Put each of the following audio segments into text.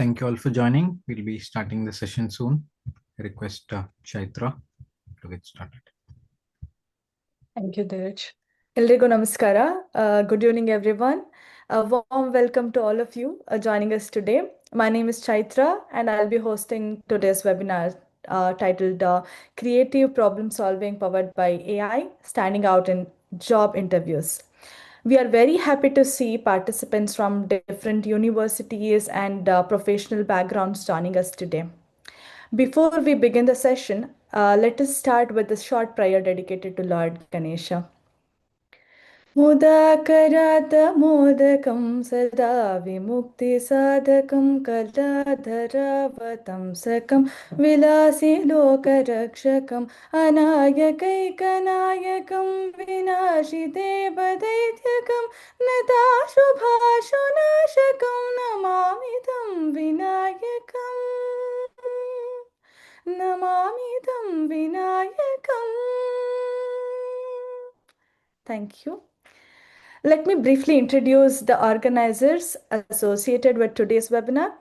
Thank you all for joining. We'll be starting the session soon. I request Chaitra to get started. Thank you, Dheeraj. Eldrigo Namaskara. Good evening, everyone. A warm welcome to all of you joining us today. My name is Chaitra, and I'll be hosting today's webinar titled Creative Problem Solving Powered by AI Standing Out in Job Interviews. We are very happy to see participants from different universities and professional backgrounds joining us today. Before we begin the session, let us start with a short prayer dedicated to Lord Ganesha. मुदाकरात् मोदकं सदा विमुक्तिसाधकं कलाधरावतंसकं विलासि लोकरक्षकम् अनायकैकनायकं विनाशिदेवदैत्यकं नताशुभाशुनाशकं नमामि तं विनायकम् नमामि तं विनायकम्. Thank you. Let me briefly introduce the organizers associated with today's webinar.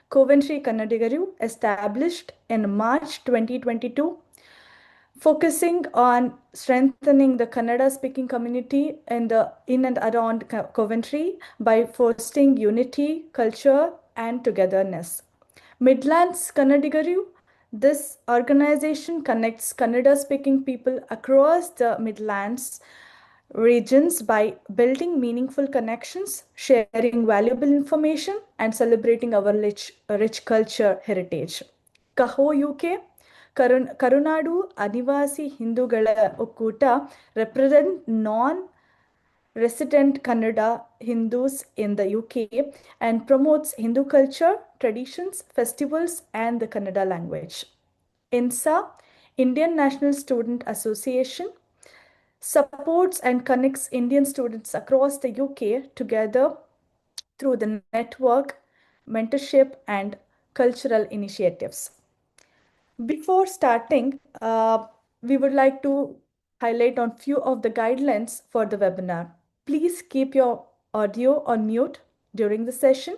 Coventry Kannadigaru, established in March 2022, focusing on strengthening the Kannada-speaking community in and around Coventry by fostering unity, culture, and togetherness. Midlands Kannadigaru, this organization connects Kannada-speaking people across the Midlands regions by building meaningful connections, sharing valuable information, and celebrating our rich culture heritage. Kaho UK, Karunadu Adivasi Hindugala Okkuta represent non-resident Kannada Hindus in the UK and promotes Hindu culture, traditions, festivals, and the Kannada language. INSA, Indian National Student Association, supports and connects Indian students across the UK together through the network, mentorship, and cultural initiatives. Before starting, we would like to highlight on few of the guidelines for the webinar. Please keep your audio on mute during the session.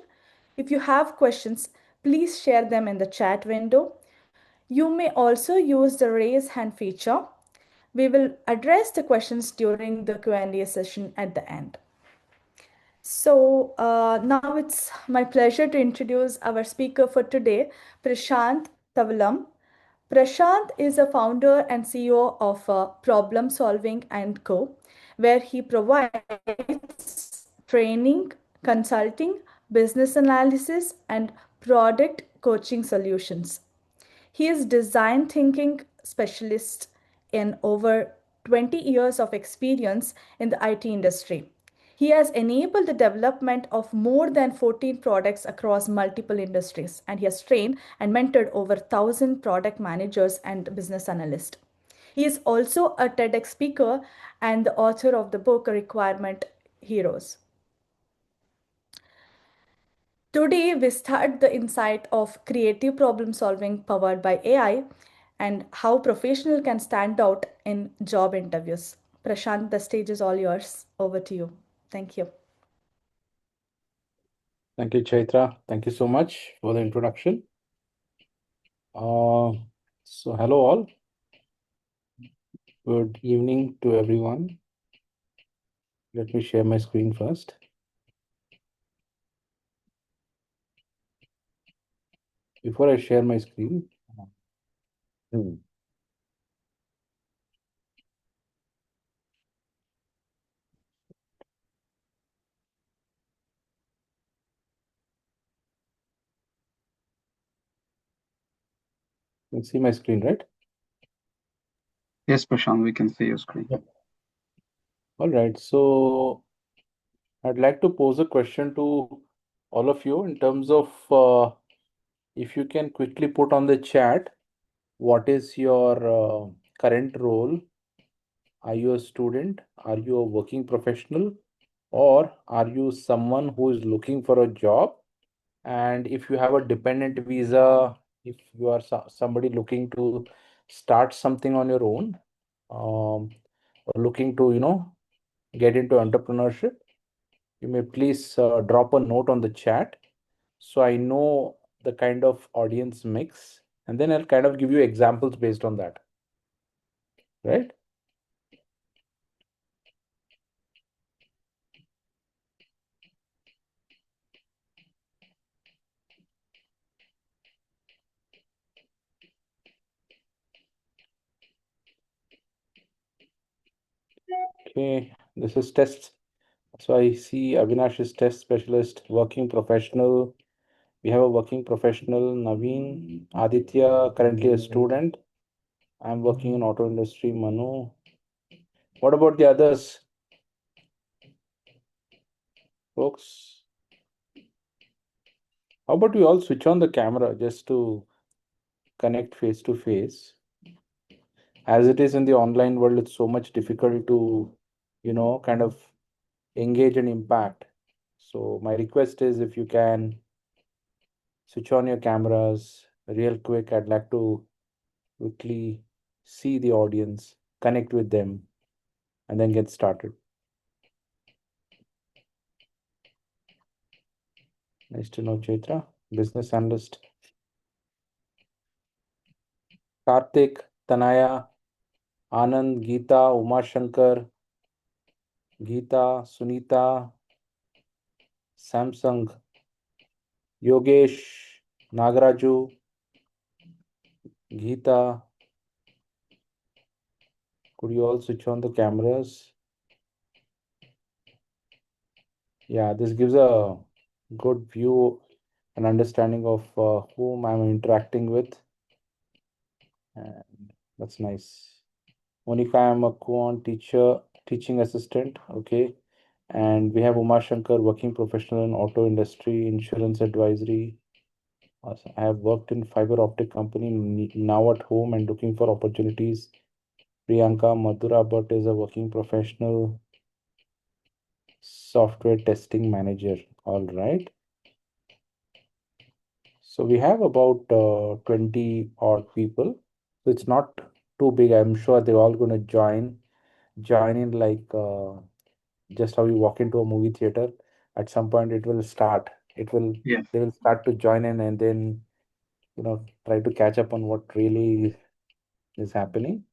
If you have questions, please share them in the chat window. You may also use the raise hand feature. We will address the questions during the Q&A session at the end. So now it's my pleasure to introduce our speaker for today, Prashanth Tavalam. Prashanth is a founder and CEO of Problem Solving & Co., where he provides training, consulting, business analysis, and product coaching solutions. He is design thinking specialist in over 20 years of experience in the IT industry. He has enabled the development of more than 14 products across multiple industries, and he has trained and mentored over 1,000 product managers and business analysts. He is also a TEDx speaker and the author of the book Requirement Heroes. Today, we start the insight of creative problem solving powered by AI and how professionals can stand out in job interviews. Prashanth, the stage is all yours. Over to you. Thank you. Thank you, Chaitra. Thank you so much for the introduction. So hello all. Good evening to everyone. Let me share my screen first. Before I share my screen, you can see my screen, right? Yes, Prashant, we can see your screen. Yep. All right. So I'd like to pose a question to all of you in terms of if you can quickly put on the chat, what is your current role? Are you a student? Are you a working professional? Or are you someone who is looking for a job? And if you have a dependent visa, if you are somebody looking to start something on your own, or looking to, get into entrepreneurship, you may please drop a note on the chat so I know the kind of audience mix, and then I'll kind of give you examples based on that, right? Okay, this is tests. So I see Avinash is test specialist, working professional. We have a working professional, Naveen, Aditya, currently a student. I'm working in auto industry, Manu. What about the others, folks? How about we all switch on the camera just to connect face to face? As it is in the online world, it's so much difficult to, kind of engage and impact. So my request is if you can switch on your cameras real quick. I'd like to quickly see the audience, connect with them, and then get started. Nice to know, Chaitra, business analyst. Karthik, Tanaya, Anand, Geeta, Uma Shankar, Geeta, Sunita, Samsung, Yogesh, Nagaraju, Geeta. Could you all switch on the cameras? Yeah, this gives a good view and understanding of whom I'm interacting with. And that's nice. Monica, I'm a quant teacher, teaching assistant. Okay. And we have Uma Shankar, working professional in auto industry, insurance advisory. I have worked in fiber optic company, now at home and looking for opportunities. Priyanka Madhura Bhatt is a working professional, software testing manager. All right. So we have about 20 odd people. So it's not too big. I'm sure they're all going to join in like just how you walk into a movie theater. At some point, it will start. Yeah. They will start to join in, and then try to catch up on what really is happening.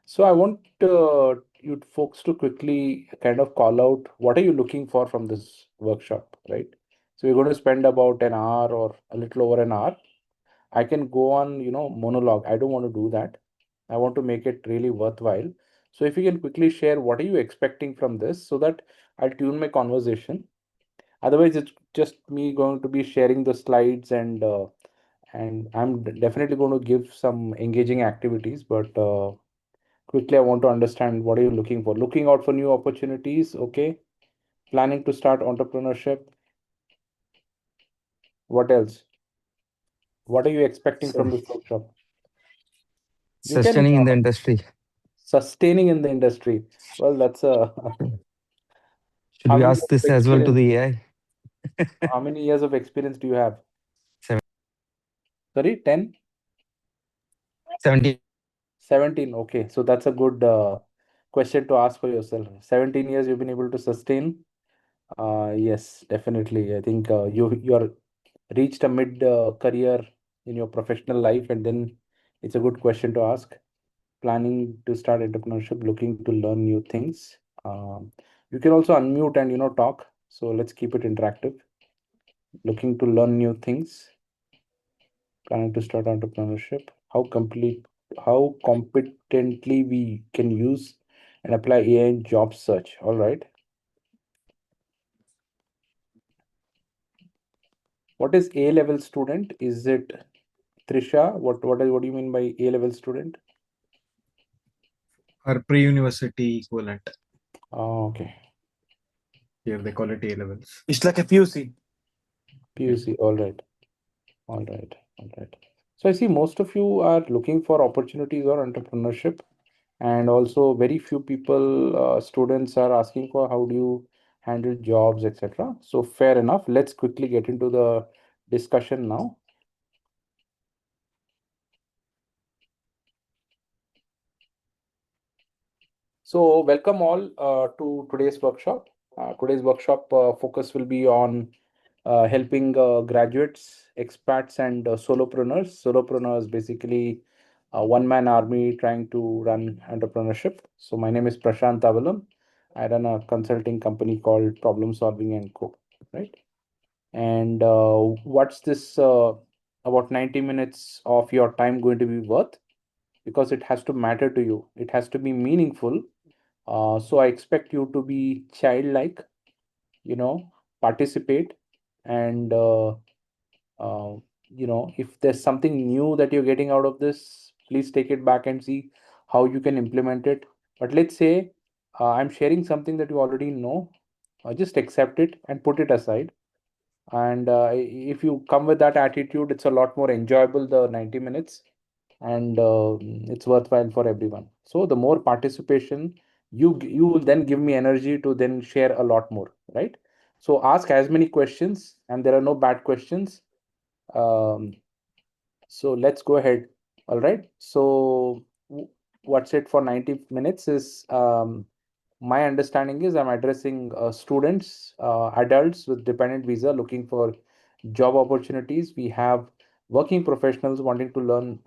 So I want you folks to quickly kind of call out what are you looking for from this workshop, right? So we're going to spend about an hour or a little over an hour. I can go on, monologue. I don't want to do that. I want to make it really worthwhile. So if you can quickly share what are you expecting from this so that I'll tune my conversation. Otherwise, it's just me going to be sharing the slides and I'm definitely going to give some engaging activities, but quickly I want to understand what are you looking for? Looking out for new opportunities, okay? Planning to start entrepreneurship. What else? What are you expecting from this workshop? You can Sustaining in the industry. sustaining in the industry. Well, that's a Should how we many ask years of this as well to experience? the AI? How many years of experience do you have? 7 Sorry, 10? 17. 17. Okay, so that's a good question to ask for yourself. 17 years you've been able to sustain. Yes, definitely. I think you're reached a mid career in your professional life, and then it's a good question to ask. Planning to start entrepreneurship, looking to learn new things. You can also unmute and talk. So let's keep it interactive. Looking to learn new things. Planning to start entrepreneurship. How competently we can use and apply AI in job search. All right. What is A-level student? Is it Trisha? What do you mean by A-level student? Or pre-university equivalent. Oh, okay. Here they call it A levels. It's like a PUC. PUC. All right. All right. All right. So I see most of you are looking for opportunities or entrepreneurship, and also very few people, students are asking for how do you handle jobs, etc. So fair enough. Let's quickly get into the discussion now. So welcome all to today's workshop. Today's workshop focus will be on helping graduates, expats, and solopreneurs. Solopreneurs basically one-man army trying to run entrepreneurship. So my name is Prashanth Tavalam. I run a consulting company called Problem Solving and Co. Right? And what's this about 90 minutes of your time going to be worth? Because it has to matter to you. It has to be meaningful. So I expect you to be childlike, participate, and if there's something new that you're getting out of this, please take it back and see how you can implement it. But let's say I'm sharing something that you already know, just accept it and put it aside. And if you come with that attitude, it's a lot more enjoyable, the 90 minutes, and it's worthwhile for everyone. So the more participation, you will then give me energy to then share a lot more, right? So ask as many questions, and there are no bad questions. So let's go ahead. All right. So what's it for 90 minutes is my understanding is I'm addressing students, adults with dependent visa looking for job opportunities. We have working professionals wanting to learn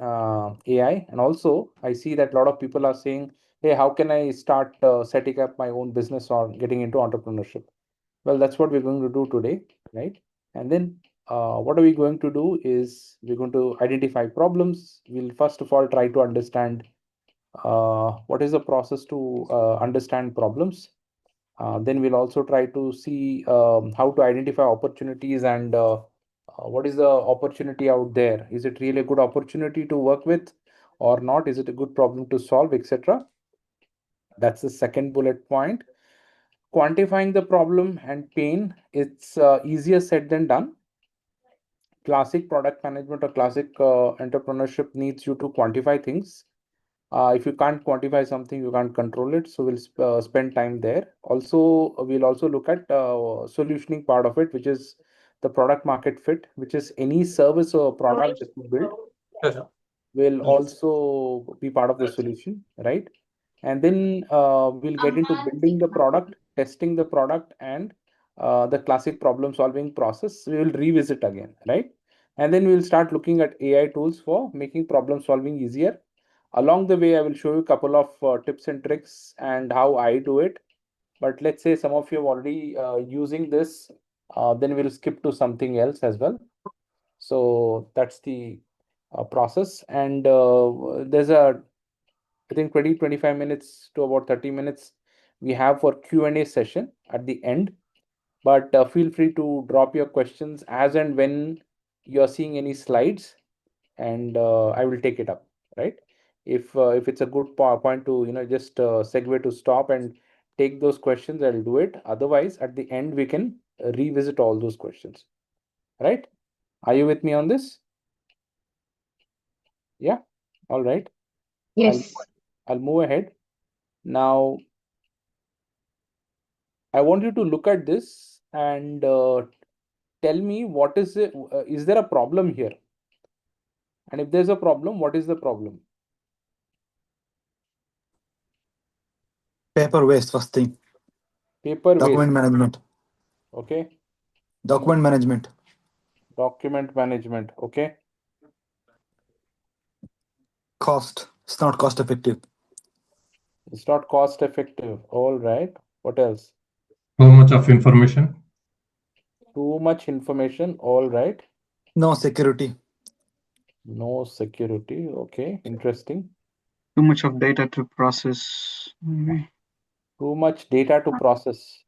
AI. And also, I see that a lot of people are saying, hey, how can I start setting up my own business or getting into entrepreneurship? Well, that's what we're going to do today, right? And then what are we going to do is we're going to identify problems. We'll first of all try to understand what is the process to understand problems. Then we'll also try to see how to identify opportunities and what is the opportunity out there. Is it really a good opportunity to work with or not? Is it a good problem to solve, etc.? That's the second bullet point. Quantifying the problem and pain, it's easier said than done. Classic product management or classic entrepreneurship needs you to quantify things. If you can't quantify something, you can't control it. So we'll spend time there. Also, we'll also look at solutioning part of it, which is the product market fit, which is any service or product that you build will also be part of the solution, right? And then we'll get into building the product, testing the product, and the classic problem solving process. We will revisit again, right? And then we'll start looking at AI tools for making problem solving easier. Along the way, I will show you a couple of tips and tricks and how I do it. But let's say some of you are already using this, then we'll skip to something else as well. So that's the process. And there's I think 20-25 minutes to about 30 minutes we have for Q&A session at the end. But feel free to drop your questions as and when you're seeing any slides, and I will take it up, right? If it's a good point to just segue to stop and take those questions, I'll do it. Otherwise, at the end we can revisit all those questions, right? Are you with me on this? Yeah. All right. Yes. I'll move ahead. Now, I want you to look at this and tell me what is it. Is there a problem here? And if there's a problem, what is the problem? Paper waste, first thing. Paper Document waste. management. Okay. Document management. Document management. Okay. Cost. It's not cost effective. It's not cost effective. All right. What else? Too much of information. Too much information. All right. No security. No security. Okay. Interesting. Too much of data to process. Maybe. Too much data to process.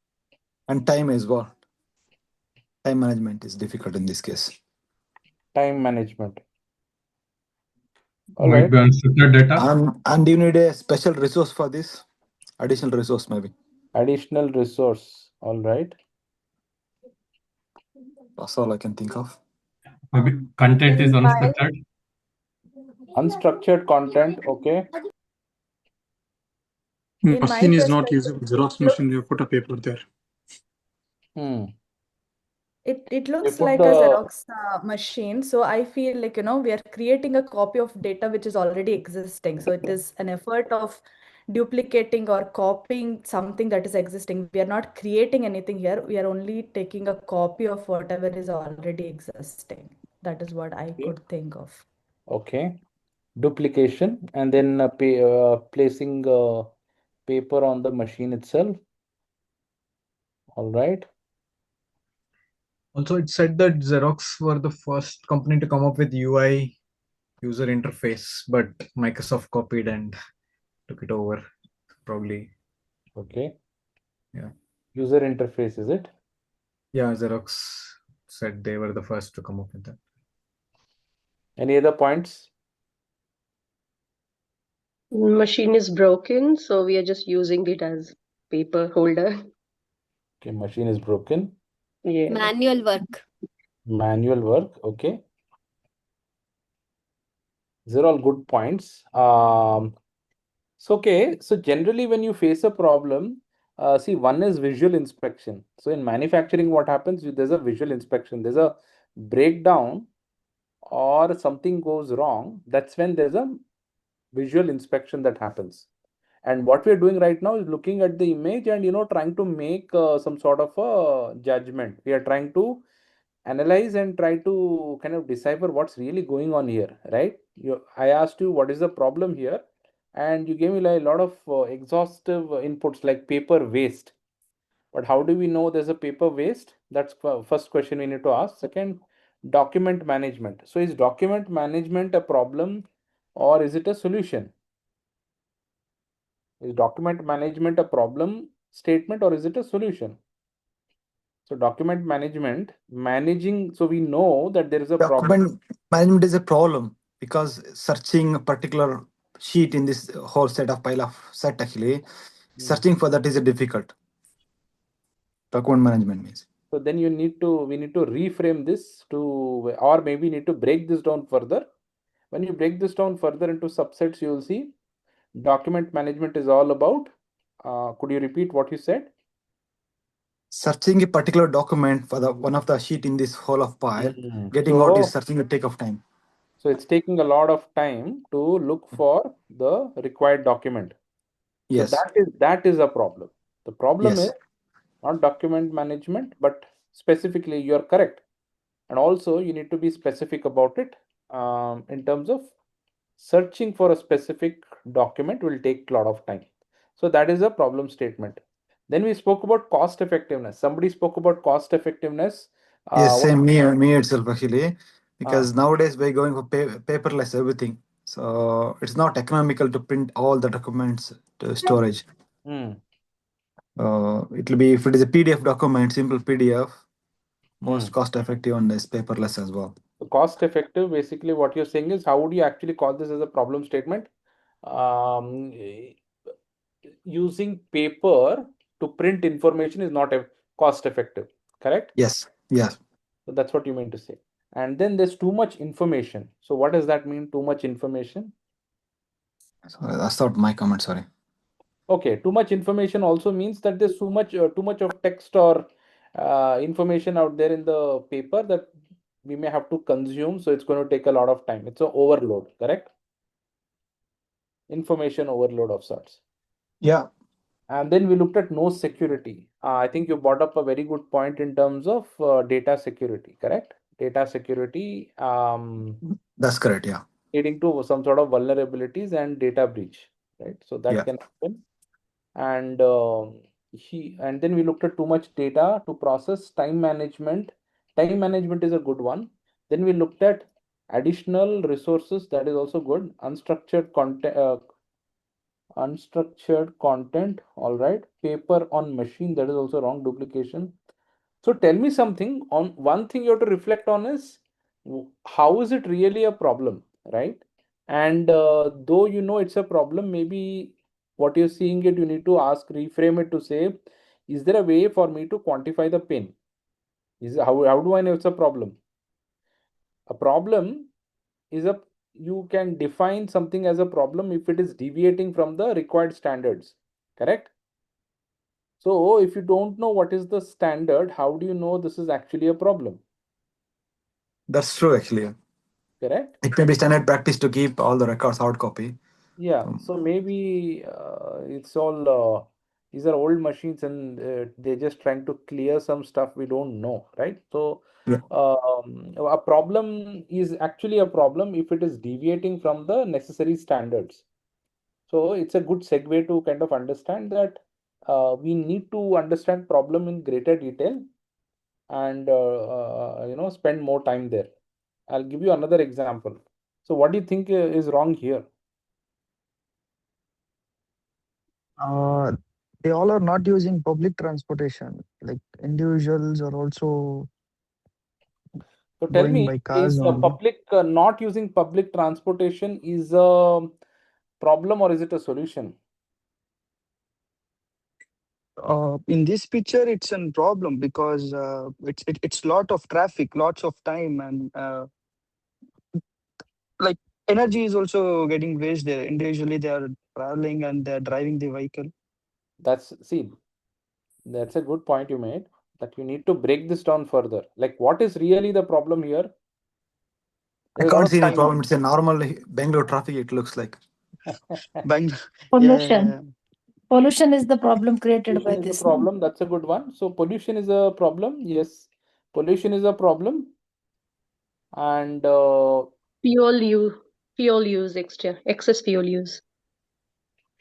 And time as well. Time management is difficult in this case. Time management. All Might right. be unstructured data. And you need a special resource for this? Additional resource maybe. Additional resource. All right. That's all I can think of. Maybe content is unstructured. Unstructured content. Okay. In my Machine is not perspective, usable. Xerox machine, you put a paper there. It You looks put like a the Xerox machine. So I feel like, we are creating a copy of data which is already existing. So it is an effort of duplicating or copying something that is existing. We are not creating anything here. We are only taking a copy of whatever is already existing. That is what I could think of. Okay. Duplication and then placing paper on the machine itself. All right. Also, it said that Xerox were the first company to come up with UI, user interface, but Microsoft copied and took it over, probably. Okay. Yeah. User interface, is it? Yeah, Xerox said they were the first to come up with that. Any other points? Machine is broken, so we are just using it as paper holder. Okay, machine is broken. Yeah. Manual work. Manual work. Okay. These are all good points. So generally when you face a problem, see, one is visual inspection. So in manufacturing, what happens? There's a visual inspection. There's a breakdown or something goes wrong. That's when there's a visual inspection that happens. And what we're doing right now is looking at the image and trying to make some sort of a judgment. We are trying to analyze and try to kind of decipher what's really going on here, right? I asked you what is the problem here, and you gave me like a lot of exhaustive inputs like paper waste. But how do we know there's a paper waste? That's first question we need to ask. Second, document management. So is document management a problem or is it a solution? Is document management a problem statement or is it a solution? So document management, managing, so we know that there is a problem. Document management is a problem because searching a particular sheet in this whole set of pile of set actually, searching for that is a difficult. Document management means. So then we need to reframe this to, or maybe need to break this down further. When you break this down further into subsets, you will see document management is all about, could you repeat what you said? Searching a particular document for the one of the sheet in this whole of pile, getting out is searching a take of time. So it's taking a lot of time to look for the required document. Yes. So that is a problem. The problem Yes. is not document management, but specifically you're correct. And also you need to be specific about it in terms of searching for a specific document will take a lot of time. So that is a problem statement. Then we spoke about cost effectiveness. Somebody spoke about cost effectiveness. Yes, same me itself actually, because nowadays we're going for paperless everything. So it's not economical to print all the documents to storage. It will be, if it is a PDF document, simple PDF, most cost effective and is paperless as well. So cost effective, basically what you're saying is how would you actually call this as a problem statement? Using paper to print information is not cost effective, correct? Yes. Yes. So that's what you mean to say. And then there's too much information. So what does that mean, too much information? Sorry, that's not my comment, sorry. Okay, too much information also means that there's too much of text or information out there in the paper that we may have to consume. So it's going to take a lot of time. It's an overload, correct? Information overload of sorts. Yeah. And then we looked at no security. I think you brought up a very good point in terms of data security, correct? Data security. That's correct, yeah. Leading to some sort of vulnerabilities and data breach, right? So that can happen. And then we looked at too much data to process. Time management. Time management is a good one. Then we looked at additional resources. That is also good. Unstructured content. All right. Paper on machine. That is also wrong. Duplication. So tell me something. On one thing you have to reflect on is how is it really a problem, right? And though it's a problem, maybe what you're seeing it, you need to reframe it to say, is there a way for me to quantify the pain? How do I know it's a problem? A problem is you can define something as a problem if it is deviating from the required standards, correct? So if you don't know what is the standard, how do you know this is actually a problem? That's true, actually. Correct? It may be standard practice to keep all the records hard copy. Yeah, so maybe it's all these are old machines and they're just trying to clear some stuff we don't know, right? So Yeah. a problem is actually a problem if it is deviating from the necessary standards. So it's a good segue to kind of understand that we need to understand problem in greater detail and spend more time there. I'll give you another example. So what do you think is wrong here? They all are not using public transportation. Like individuals are also So tell going me, by cars is only. public not using public transportation is a problem or is it a solution? In this picture, it's a problem because it's lot of traffic, lots of time, and like energy is also getting wasted there. Individually, they are traveling and they're driving the vehicle. That's a good point you made, that you need to break this down further. Like, what is really the problem here? I There's a lot can't of see any time. problem. It's a normal Bangalore traffic, it looks like. Bang. Pollution. Pollution is the problem created by Pollution is a this, no? problem. That's a good one. So pollution is a problem. Yes, pollution is a problem, and Fuel use, excess fuel use.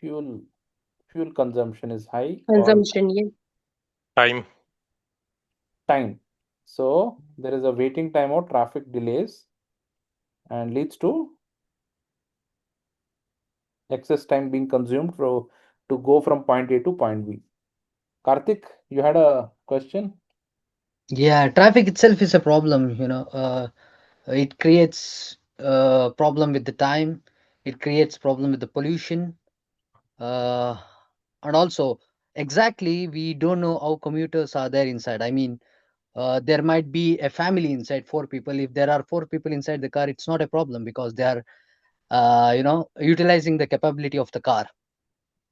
fuel consumption is high, or Consumption, yeah. time. So there is a waiting time or traffic delays and leads to excess time being consumed to go from point A to point B. Karthik, you had a question? Yeah, traffic itself is a problem, it creates problem with the time, it creates problem with the pollution, uh, and also exactly we don't know how commuters are there inside. I mean, there might be a family inside, four people. If there are four people inside the car, it's not a problem because they are utilizing the capability of the car.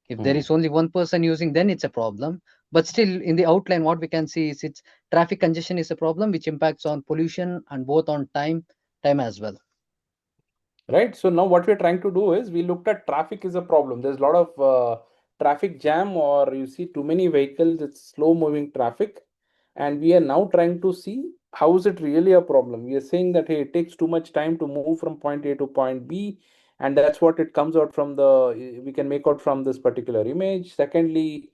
If there is only one person using, then it's a problem. But still, in the outline, what we can see is it's traffic congestion is a problem which impacts on pollution and both on time as well. Right. So now what we're trying to do is we looked at traffic is a problem. There's a lot of traffic jam, or you see too many vehicles, it's slow moving traffic. And we are now trying to see how is it really a problem. We are saying that, hey, it takes too much time to move from point A to point B. And that's what it comes out from we can make out from this particular image. Secondly,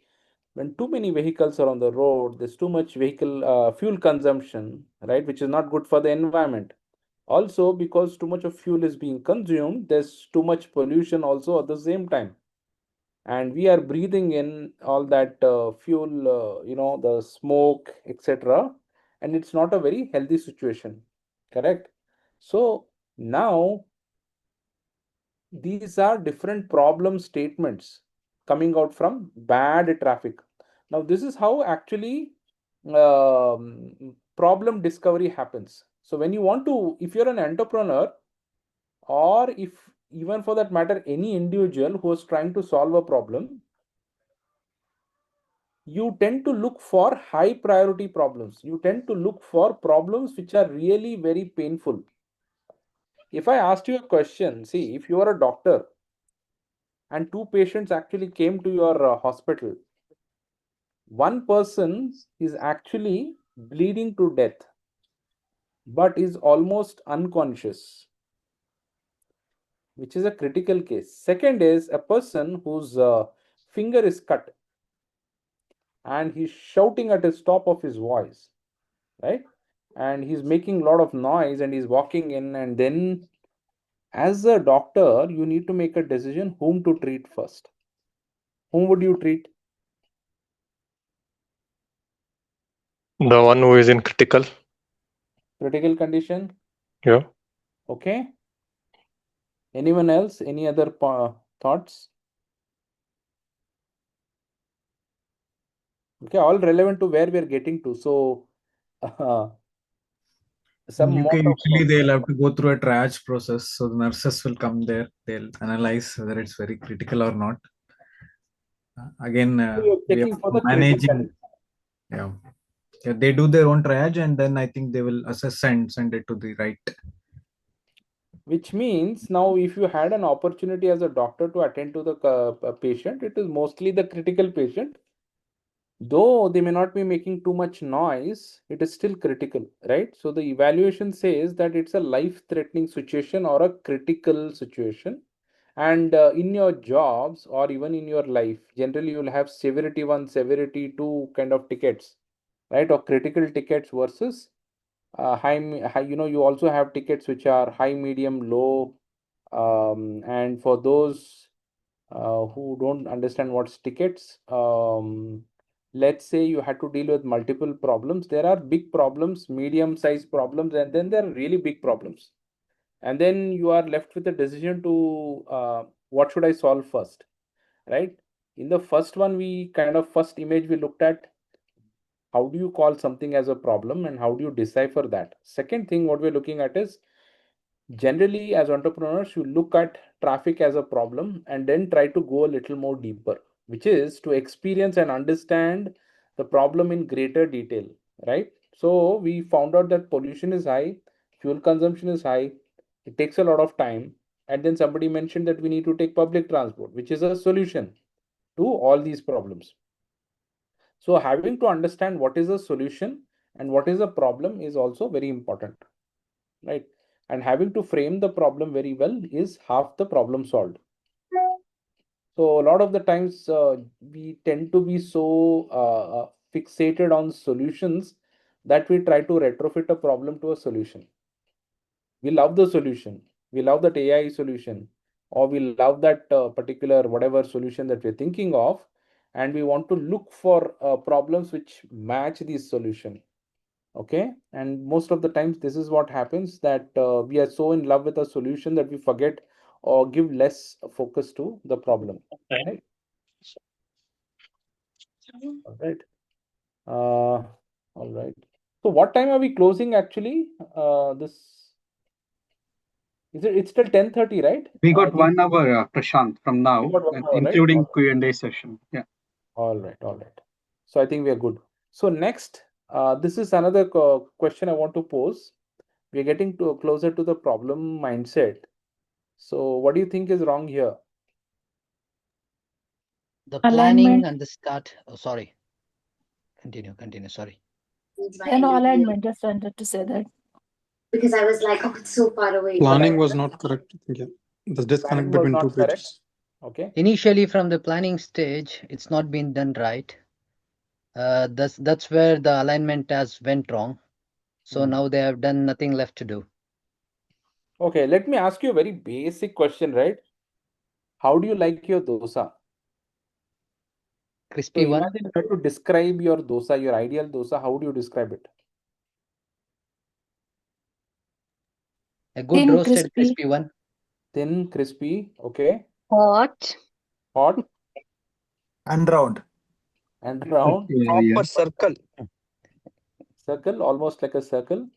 when too many vehicles are on the road, there's too much fuel consumption, right, which is not good for the environment. Also, because too much of fuel is being consumed, there's too much pollution also at the same time. And we are breathing in all that fuel, the smoke, etc. And it's not a very healthy situation, correct? So now these are different problem statements coming out from bad traffic. Now, this is how actually problem discovery happens. So when you want to, if you're an entrepreneur, or if even for that matter, any individual who is trying to solve a problem, you tend to look for high priority problems. You tend to look for problems which are really very painful. If I asked you a question, see, if you are a doctor and two patients actually came to your hospital, one person is actually bleeding to death but is almost unconscious, which is a critical case. Second is a person whose finger is cut and he's shouting at the top of his voice, right? And he's making a lot of noise and he's walking in, and then as a doctor you need to make a decision whom to treat first. Whom would you treat? The one who is in critical condition. Yeah. Okay, anyone else, any other thoughts? Okay, all relevant to where we are getting to. So some In UK, amount usually of they'll have to go through a triage process. So the nurses will come there. They'll analyze whether it's very critical or not. Again, you're we are checking for the managing. criticality. Yeah. Yeah, they do their own triage, and then I think they will assess and send it to the right which means now if you had an opportunity as a doctor to attend to the patient, it is mostly the critical patient. Though they may not be making too much noise, it is still critical, right? So the evaluation says that it's a life-threatening situation or a critical situation. And in your jobs or even in your life, generally you'll have severity 1, severity 2 kind of tickets, right? Or critical tickets versus high, you also have tickets which are high, medium, low. And for those who don't understand what's tickets, let's say you had to deal with multiple problems. There are big problems, medium sized problems, and then there are really big problems. And then you are left with a decision to what should I solve first, right? In the first one, we kind of first image we looked at, how do you call something as a problem and how do you decipher that? Second thing, what we're looking at is, generally as entrepreneurs, you look at traffic as a problem and then try to go a little more deeper, which is to experience and understand the problem in greater detail, right? So we found out that pollution is high, fuel consumption is high, it takes a lot of time, and then somebody mentioned that we need to take public transport, which is a solution to all these problems. So having to understand what is a solution and what is a problem is also very important, right? And having to frame the problem very well is half the problem solved. So a lot of the times we tend to be so fixated on solutions that we try to retrofit a problem to a solution. We love the solution. We love that AI solution, or we love that particular whatever solution that we're thinking of, and we want to look for problems which match this solution. Okay, and most of the times this is what happens, that we are so in love with a solution that we forget or give less focus to the problem. Right? All right. All right. So what time are we closing actually? This is it? It's till 10:30, right? We got 1 hour, Prashant, from We now, got 1 hour, right? including Q&A session. Yeah. All right. All right. So I think we are good. So next, this is another question I want to pose. We're getting to closer to the problem mindset. So what do you think is wrong here? The planning Alignment. and the start. Oh, sorry. Continue. Sorry. Yeah, no, alignment. Just wanted to say that. Because I was like, oh, it's so far away. Planning was not correct. Yeah. The disconnect Planning was between two not correct. pages. Okay. Initially, from the planning stage, it's not been done right. That's where the alignment has went wrong. So now they have done nothing left to do. Okay, let me ask you a very basic question, right? How do you like your dosa? Crispy So one. imagine if you have to describe your dosa, your ideal dosa, how do you describe it? A good Thin, roasted crispy. crispy one. Thin, crispy, okay. Hot. Hot And round. and round. Proper circle. Circle, almost like a circle.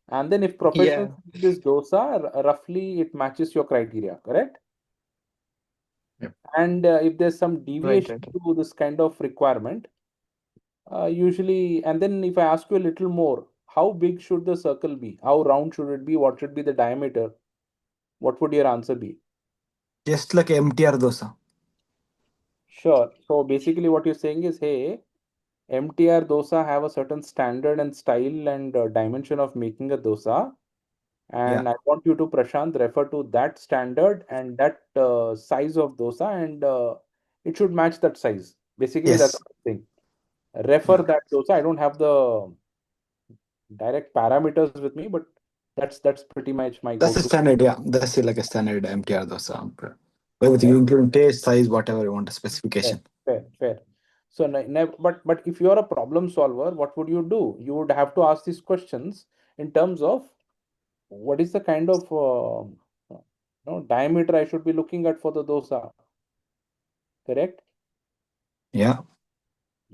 And then if professionals Yeah. make this dosa, roughly it matches your criteria, correct? Yep. And if there's some deviation Right. to this kind of requirement, usually, and then if I ask you a little more, how big should the circle be? How round should it be? What should be the diameter? What would your answer be? Just like MTR dosa. Sure. So basically what you're saying is, hey, MTR dosa have a certain standard and style and dimension of making a dosa. And Yeah. I want you to, Prashant, refer to that standard and that size of dosa, and it should match that size. Basically, that's Yes. the thing. Refer Yeah. that dosa. I don't have the direct parameters with me, but that's pretty much my That's the go-to. standard. Yeah. That's like a standard MTR dosa. Everything, including taste, size, whatever you want, a specification. Fair. So, but if you are a problem solver, what would you do? You would have to ask these questions in terms of what is the kind of diameter I should be looking at for the dosa, correct? Yeah.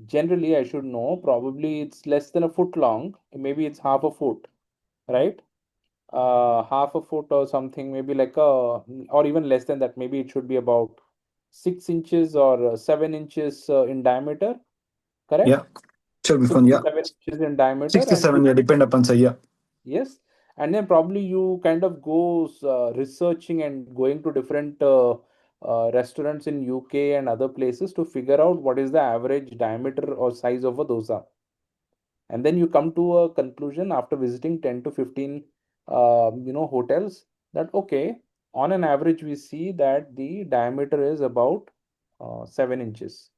Generally, I should know probably it's less than a foot long, maybe it's half a foot, right? Half a foot or something, maybe like or even less than that, maybe it should be about 6 inches or 7 inches in diameter, correct? Yeah. Should be 6 fun. to Yeah. 7 inches in diameter, 6 to and 7. Yeah. Depend upon say. Yeah. yes, and then probably you kind of go researching and going to different restaurants in UK and other places to figure out what is the average diameter or size of a dosa. And then you come to a conclusion after visiting 10 to 15 hotels that okay, on an average we see that the diameter is about 7 inches.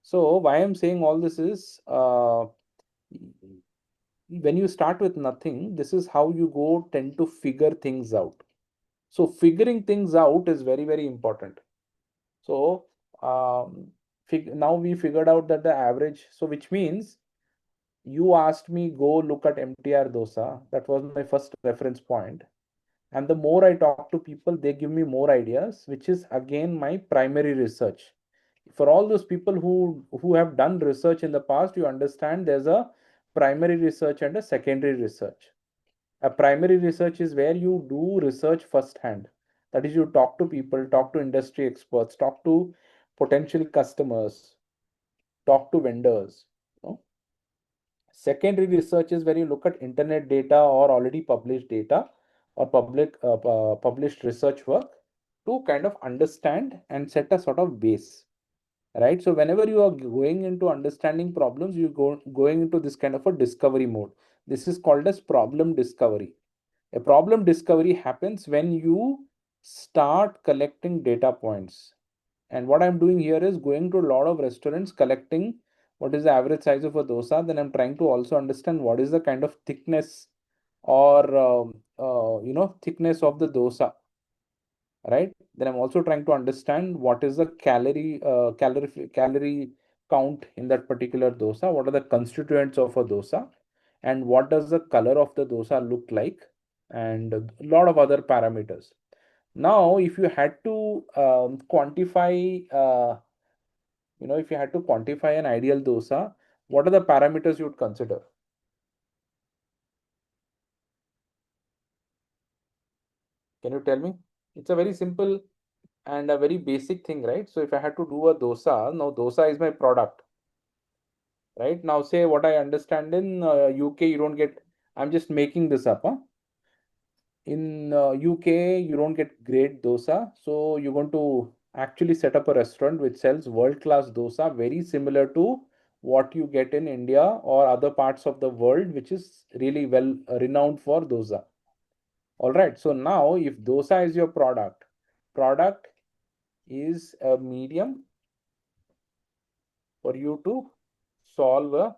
So why I'm saying all this is when you start with nothing, this is how you go tend to figure things out. So figuring things out is very, very important. So now we figured out that the average, so which means you asked me go look at MTR dosa. That was my first reference point. And the more I talk to people, they give me more ideas, which is again my primary research. For all those people who have done research in the past, you understand there's a primary research and a secondary research. A primary research is where you do research firsthand. That is, you talk to people, talk to industry experts, talk to potential customers, talk to vendors. You know? Secondary research is where you look at internet data or already published data or published research work to kind of understand and set a sort of base, right? So whenever you are going into understanding problems, you going into this kind of a discovery mode. This is called as problem discovery. A problem discovery happens when you start collecting data points. And what I'm doing here is going to a lot of restaurants, collecting what is the average size of a dosa. Then I'm trying to also understand what is the kind of thickness or thickness of the dosa, right? Then I'm also trying to understand what is the calorie count in that particular dosa. What are the constituents of a dosa, and what does the color of the dosa look like, and a lot of other parameters. Now, if you had to quantify, if you had to quantify an ideal dosa, what are the parameters you would consider? Can you tell me? It's a very simple and a very basic thing, right? So if I had to do a dosa, now dosa is my product, right? Now say what I understand in UK, you don't get, I'm just making this up, huh? In UK, you don't get great dosa. So you're going to actually set up a restaurant which sells world-class dosa, very similar to what you get in India or other parts of the world, which is really well renowned for dosa. All right. So now if dosa is your product is a medium for you to solve a,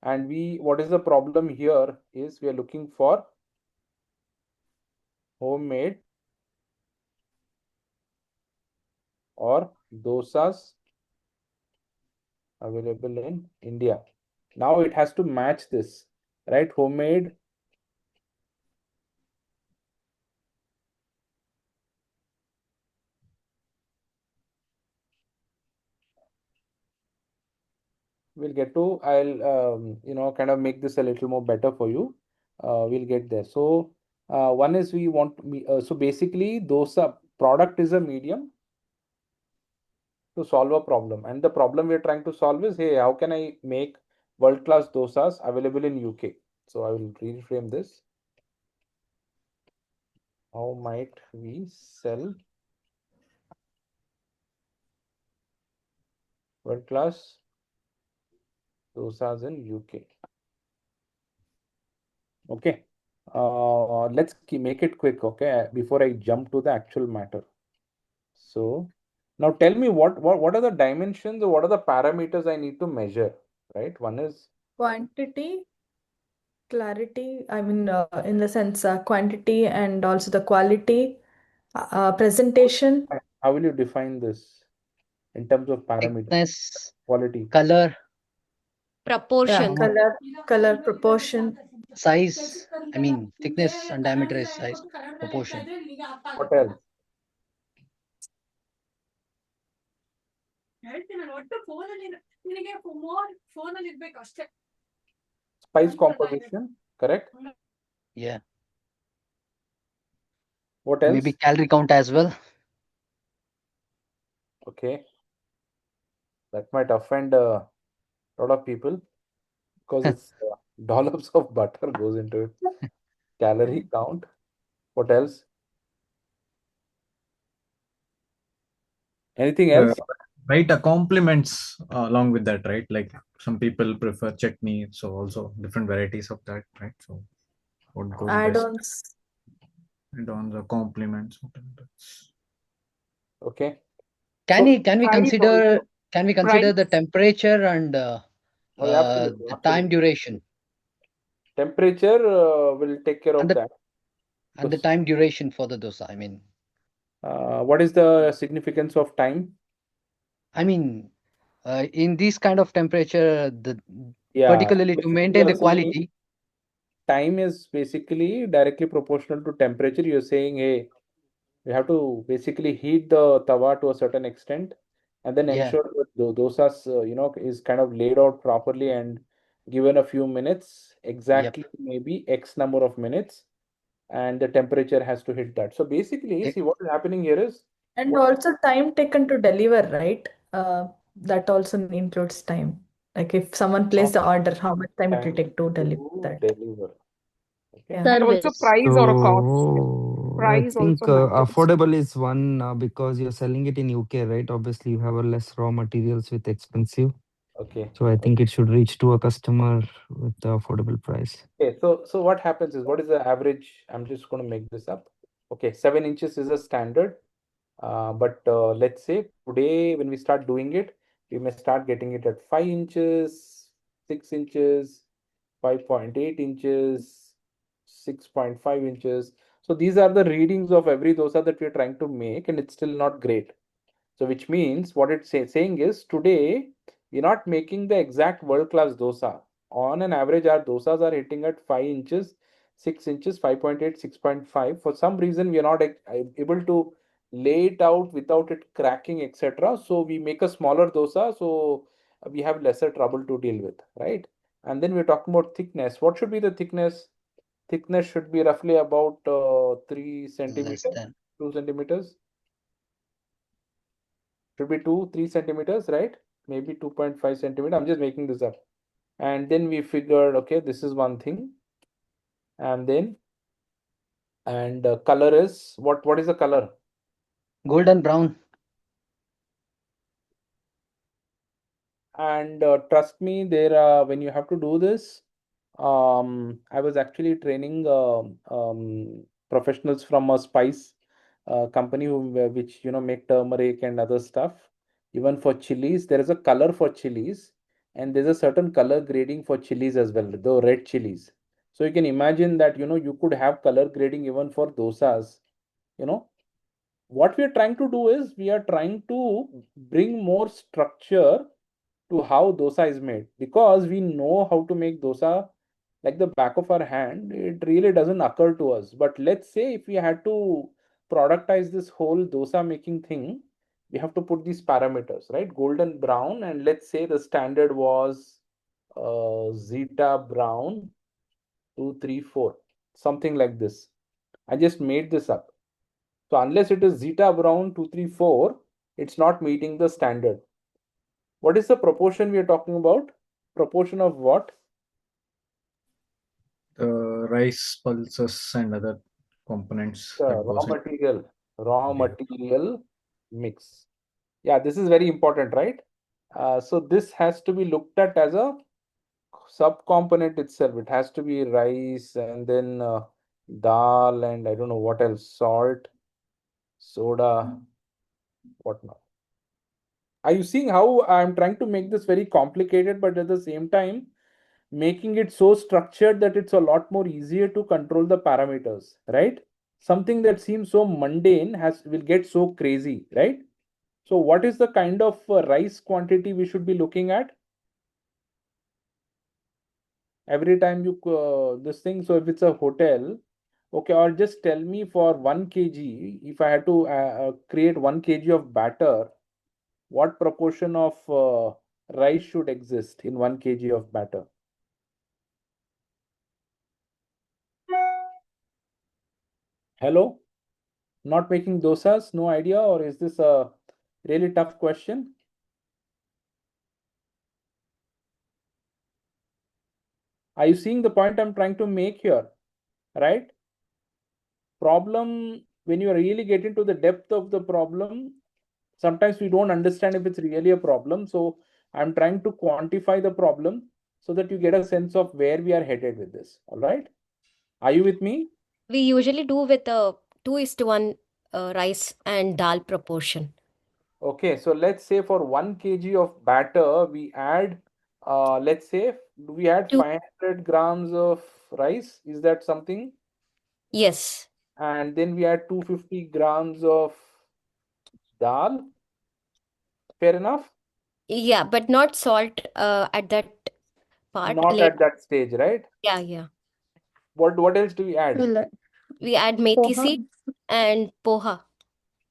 and what is the problem here is we are looking for homemade or dosas available in India. Now it has to match this, right? Homemade we'll get to, I'll kind of make this a little more better for you. We'll get there. So one is we want so basically dosa product is a medium to solve a problem, and the problem we're trying to solve is, hey, how can I make world-class dosas available in UK? So I will reframe this. How might we sell world-class dosas in UK? Okay. Let's make it quick, okay, before I jump to the actual matter. So now tell me what are the dimensions or what are the parameters I need to measure, right? One is quantity, clarity, I mean, in the sense, quantity and also the quality, presentation. how will you define this in terms of parameters? Thickness, Quality, color, Yeah, Proportion. color, proportion. size. I mean, thickness and diameter is size, proportion. what else? Spice composition, correct? Yeah. What else? Maybe calorie count as well. Okay, that might offend a lot of people because it's Dollops of butter goes into it. Calorie count. What else? Anything else? Right, compliments along with that, right? Like some people prefer chutney, so also different varieties of that, right? So what goes best? Add-ons. Add-ons or compliments, whatever that's. Okay. Can So we consider the temperature and oh, yeah, absolutely, the time absolutely. duration Temperature will take care and of that. and the time duration for the dosa? I mean, what is the significance of time? I mean, in this kind of temperature, Yeah, particularly to basically maintain you're the saying quality. time is basically directly proportional to temperature. You're saying, hey, you have to basically heat the tawa to a certain extent, and then Yeah. ensure that the dosas, is kind of laid out properly and given a few minutes, exactly maybe X number of minutes, and the temperature has to hit that. So basically, see what is happening here is And also time taken to deliver, right? That also includes time. Like if someone placed the order, how much time it will take to deliver that? deliver. Okay. Yeah. And also price or a cost. So I Price think also matters. affordable is one because you're selling it in UK, right? Obviously, you have a less raw materials with expensive. Okay. So I think it should reach to a customer with the affordable price. Okay, so what happens is, what is the average? I'm just going to make this up. Okay, 7 inches is a standard. But let's say today when we start doing it, we may start getting it at 5 inches, 6 inches, 5.8 inches, 6.5 inches. So these are the readings of every dosa that we're trying to make, and it's still not great. So which means what it's saying is, today we're not making the exact world-class dosa. On an average, our dosas are hitting at 5 inches, 6 inches, 5.8, 6.5. For some reason, we are not able to lay it out without it cracking, etc. So we make a smaller dosa, so we have lesser trouble to deal with, right? And then we're talking about thickness. What should be the thickness? Thickness should be roughly about 3 centimeters, 2 centimeters. Should be 3 centimeters, right? Maybe 2.5 centimeter. I'm just making this up. And then we figured, okay, this is one thing. And then, color is what is the color? Golden brown. And trust me, when you have to do this, I was actually training professionals from a spice company which make turmeric and other stuff. Even for chilies, there is a color for chilies, and there's a certain color grading for chilies as well, the red chilies. So you can imagine that you could have color grading even for dosas. What we are trying to do is, we are trying to bring more structure to how dosa is made, because we know how to make dosa like the back of our hand. It really doesn't occur to us. But let's say if we had to productize this whole dosa making thing, we have to put these parameters, right? Golden brown, and let's say the standard was zeta brown 234, something like this. I just made this up. So unless it is zeta brown 234, it's not meeting the standard. What is the proportion we are talking about? Proportion of what? The rice pulses and other components that Raw goes in. material mix. Yeah, this is very important, right? So this has to be looked at as a sub-component itself. It has to be rice, and then dal, and I don't know what else, salt, soda, whatnot. Are you seeing how I'm trying to make this very complicated, but at the same time making it so structured that it's a lot more easier to control the parameters, right? Something that seems so mundane will get so crazy, right? So what is the kind of rice quantity we should be looking at every time you this thing? So if it's a hotel, okay, or just tell me, for 1 kg, if I had to create 1 kg of batter, what proportion of rice should exist in 1 kg of batter? Hello? Not making dosas? No idea? Or is this a really tough question? Are you seeing the point I'm trying to make here? Right? Problem, when you really get into the depth of the problem, sometimes we don't understand if it's really a problem. So I'm trying to quantify the problem so that you get a sense of where we are headed with this. All right? Are you with me? We usually do with a 2:1 rice and dal proportion. Okay, so let's say for 1 kg of batter, we add, let's say, we add 500 grams of rice. Is that something? Yes. And then we add 250 grams of dal. Fair enough? Yeah, but not salt at that part. Not at that stage, right? Yeah. What else do we add? We add methi seed and poha.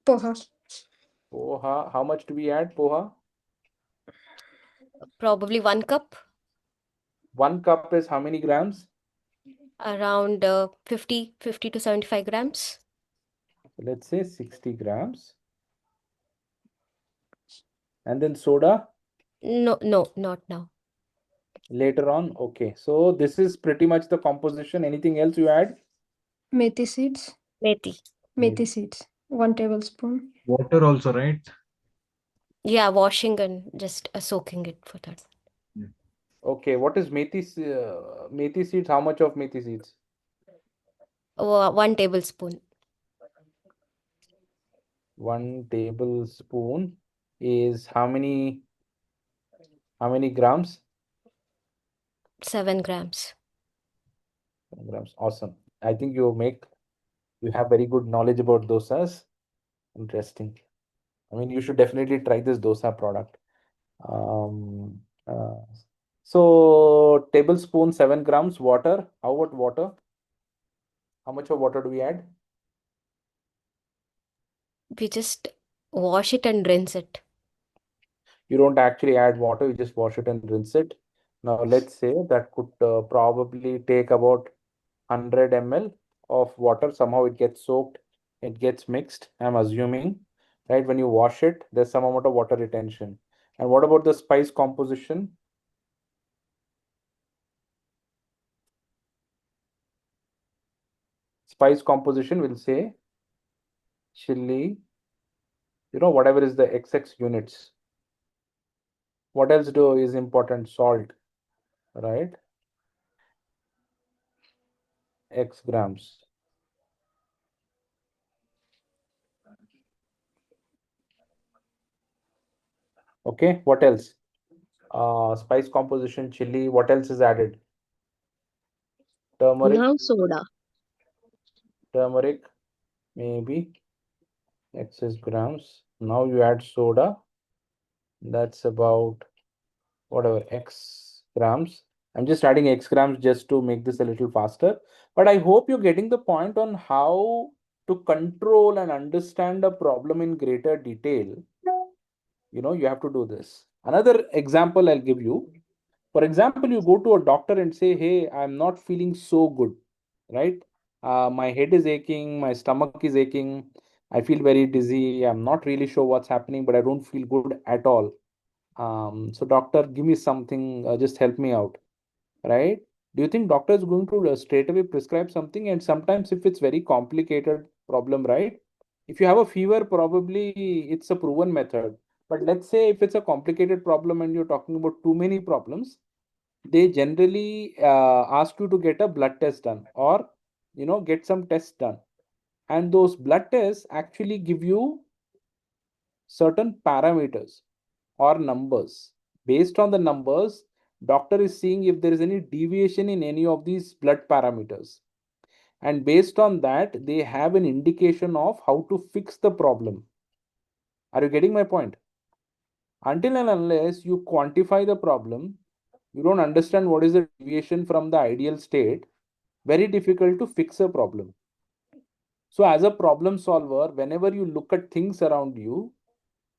Poha. How much do we add poha? Probably 1 cup. 1 cup is how many grams? Around 50 to 75 grams. Let's say 60 grams. And then soda? No, not now. Later on. Okay, so this is pretty much the composition. Anything else you add? Methi seeds. Methi seeds. 1 tablespoon. Water also, right? Yeah, washing and just soaking it for that. Okay, what is methi seeds? How much of methi seeds? 1 tablespoon. 1 tablespoon is how many grams? 7 grams. 7 grams. Awesome. I think you have very good knowledge about dosas. Interesting. I mean, you should definitely try this dosa product. So tablespoon 7 grams water. How about water? How much of water do we add? We just wash it and rinse it. You don't actually add water, you just wash it and rinse it. Now let's say that could probably take about 100 ml of water. Somehow it gets soaked, it gets mixed, I'm assuming. Right, when you wash it, there's some amount of water retention. And what about the spice composition? Spice composition will say chili, whatever is the XX units. What else is important? Salt, right? X grams. Okay, what else? Spice composition, chili. What else is added? Turmeric. Now soda. Turmeric, maybe excess grams. Now you add soda. That's about whatever X grams. I'm just adding X grams just to make this a little faster. But I hope you're getting the point on how to control and understand a problem in greater detail. You have to do this. Another example I'll give you. For example, you go to a doctor and say, hey, I'm not feeling so good, right? My head is aching, my stomach is aching, I feel very dizzy, I'm not really sure what's happening, but I don't feel good at all. So doctor, give me something, just help me out, right? Do you think doctor is going to straight away prescribe something? And sometimes if it's very complicated problem, right? If you have a fever, probably it's a proven method. But let's say if it's a complicated problem and you're talking about too many problems, they generally ask you to get a blood test done or get some tests done, and those blood tests actually give you certain parameters or numbers. Based on the numbers, doctor is seeing if there is any deviation in any of these blood parameters, and based on that they have an indication of how to fix the problem. Are you getting my point? Until and unless you quantify the problem, you don't understand what is the deviation from the ideal state, very difficult to fix a problem. So as a problem solver, whenever you look at things around you,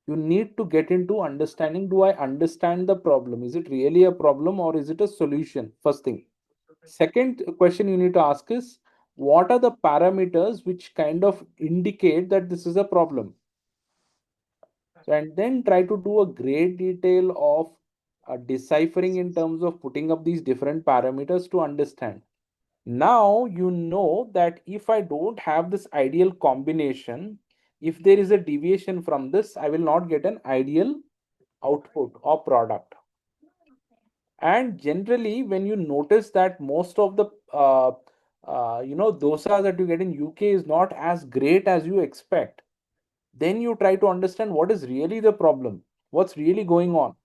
you need to get into understanding, do I understand the problem? Is it really a problem or is it a solution? First thing. Second question you need to ask is, what are the parameters which kind of indicate that this is a problem? And then try to do a great detail of deciphering in terms of putting up these different parameters to understand. Now you know that if I don't have this ideal combination, if there is a deviation from this, I will not get an ideal output or product. And generally, when you notice that most of the dosas that you get in UK is not as great as you expect, then you try to understand what is really the problem, what's really going on,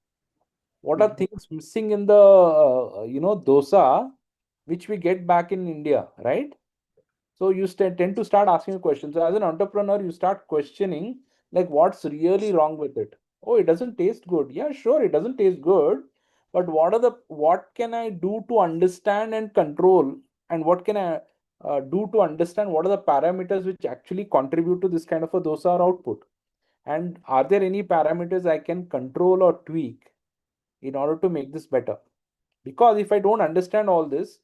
what are things missing in the dosa which we get back in India, right? So you tend to start asking questions. So as an entrepreneur, you start questioning like what's really wrong with it. Oh, it doesn't taste good. Yeah, sure, it doesn't taste good. But what can I do to understand and control? And what can I do to understand what are the parameters which actually contribute to this kind of a dosa or output? And are there any parameters I can control or tweak in order to make this better? Because if I don't understand all this,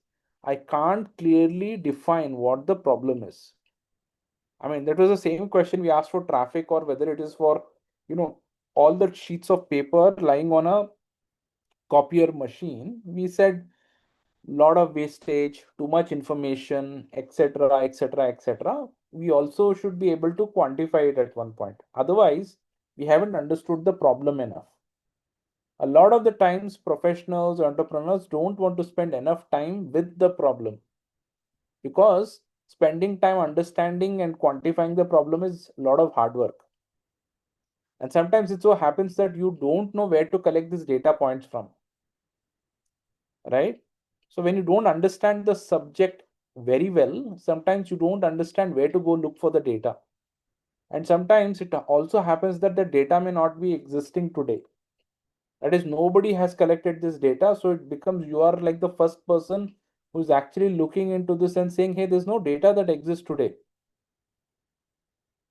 I can't clearly define what the problem is. I mean, that was the same question we asked for traffic, or whether it is for, all the sheets of paper lying on a copier machine. We said lot of wastage, too much information, etc., etc., etc. We also should be able to quantify it at one point. Otherwise, we haven't understood the problem enough. A lot of the times, professionals, entrepreneurs don't want to spend enough time with the problem, because spending time understanding and quantifying the problem is a lot of hard work. And sometimes it so happens that you don't know where to collect these data points from, right? So when you don't understand the subject very well, sometimes you don't understand where to go look for the data. And sometimes it also happens that the data may not be existing today. That is, nobody has collected this data, so it becomes you are like the first person who's actually looking into this and saying, hey, there's no data that exists today.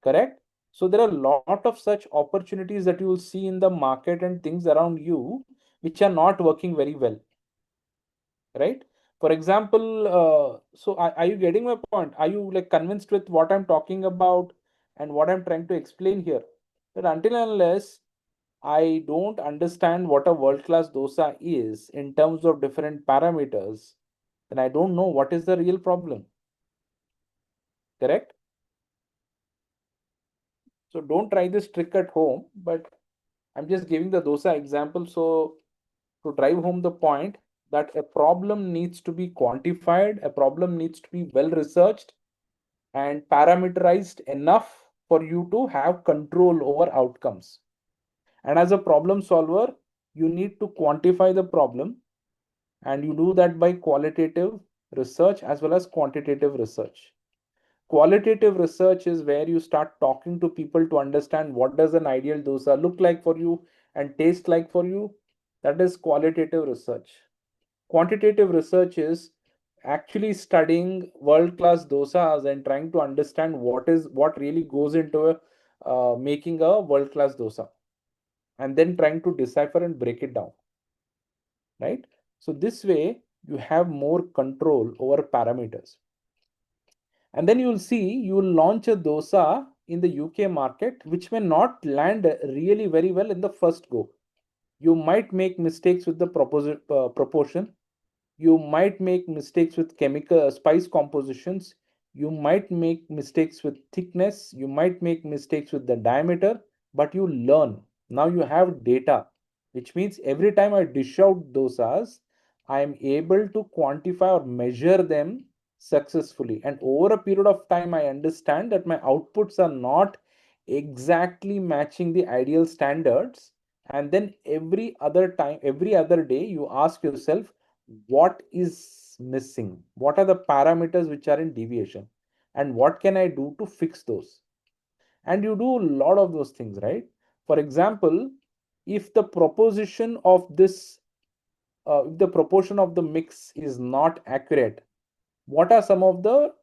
Correct? So there are a lot of such opportunities that you will see in the market and things around you which are not working very well. Right? For example, so are you getting my point? Are you like convinced with what I'm talking about and what I'm trying to explain here? That until and unless I don't understand what a world-class dosa is in terms of different parameters, then I don't know what is the real problem. Correct? So don't try this trick at home, but I'm just giving the dosa example so to drive home the point that a problem needs to be quantified, a problem needs to be well researched and parameterized enough for you to have control over outcomes. And as a problem solver, you need to quantify the problem, and you do that by qualitative research as well as quantitative research. Qualitative research is where you start talking to people to understand what does an ideal dosa look like for you and taste like for you. That is qualitative research. Quantitative research is actually studying world-class dosas and trying to understand what really goes into making a world-class dosa, and then trying to decipher and break it down. Right? So this way you have more control over parameters. And then you will see you will launch a dosa in the UK market which may not land really very well in the first go. You might make mistakes with the proportion. You might make mistakes with chemical spice compositions. You might make mistakes with thickness. You might make mistakes with the diameter, but you learn. Now you have data, which means every time I dish out dosas, I am able to quantify or measure them successfully. And over a period of time, I understand that my outputs are not exactly matching the ideal standards. And then every other time, every other day, you ask yourself, what is missing? What are the parameters which are in deviation? And what can I do to fix those? And you do a lot of those things, right? For example, if the proposition of this, if the proportion of the mix is not accurate, what are some of the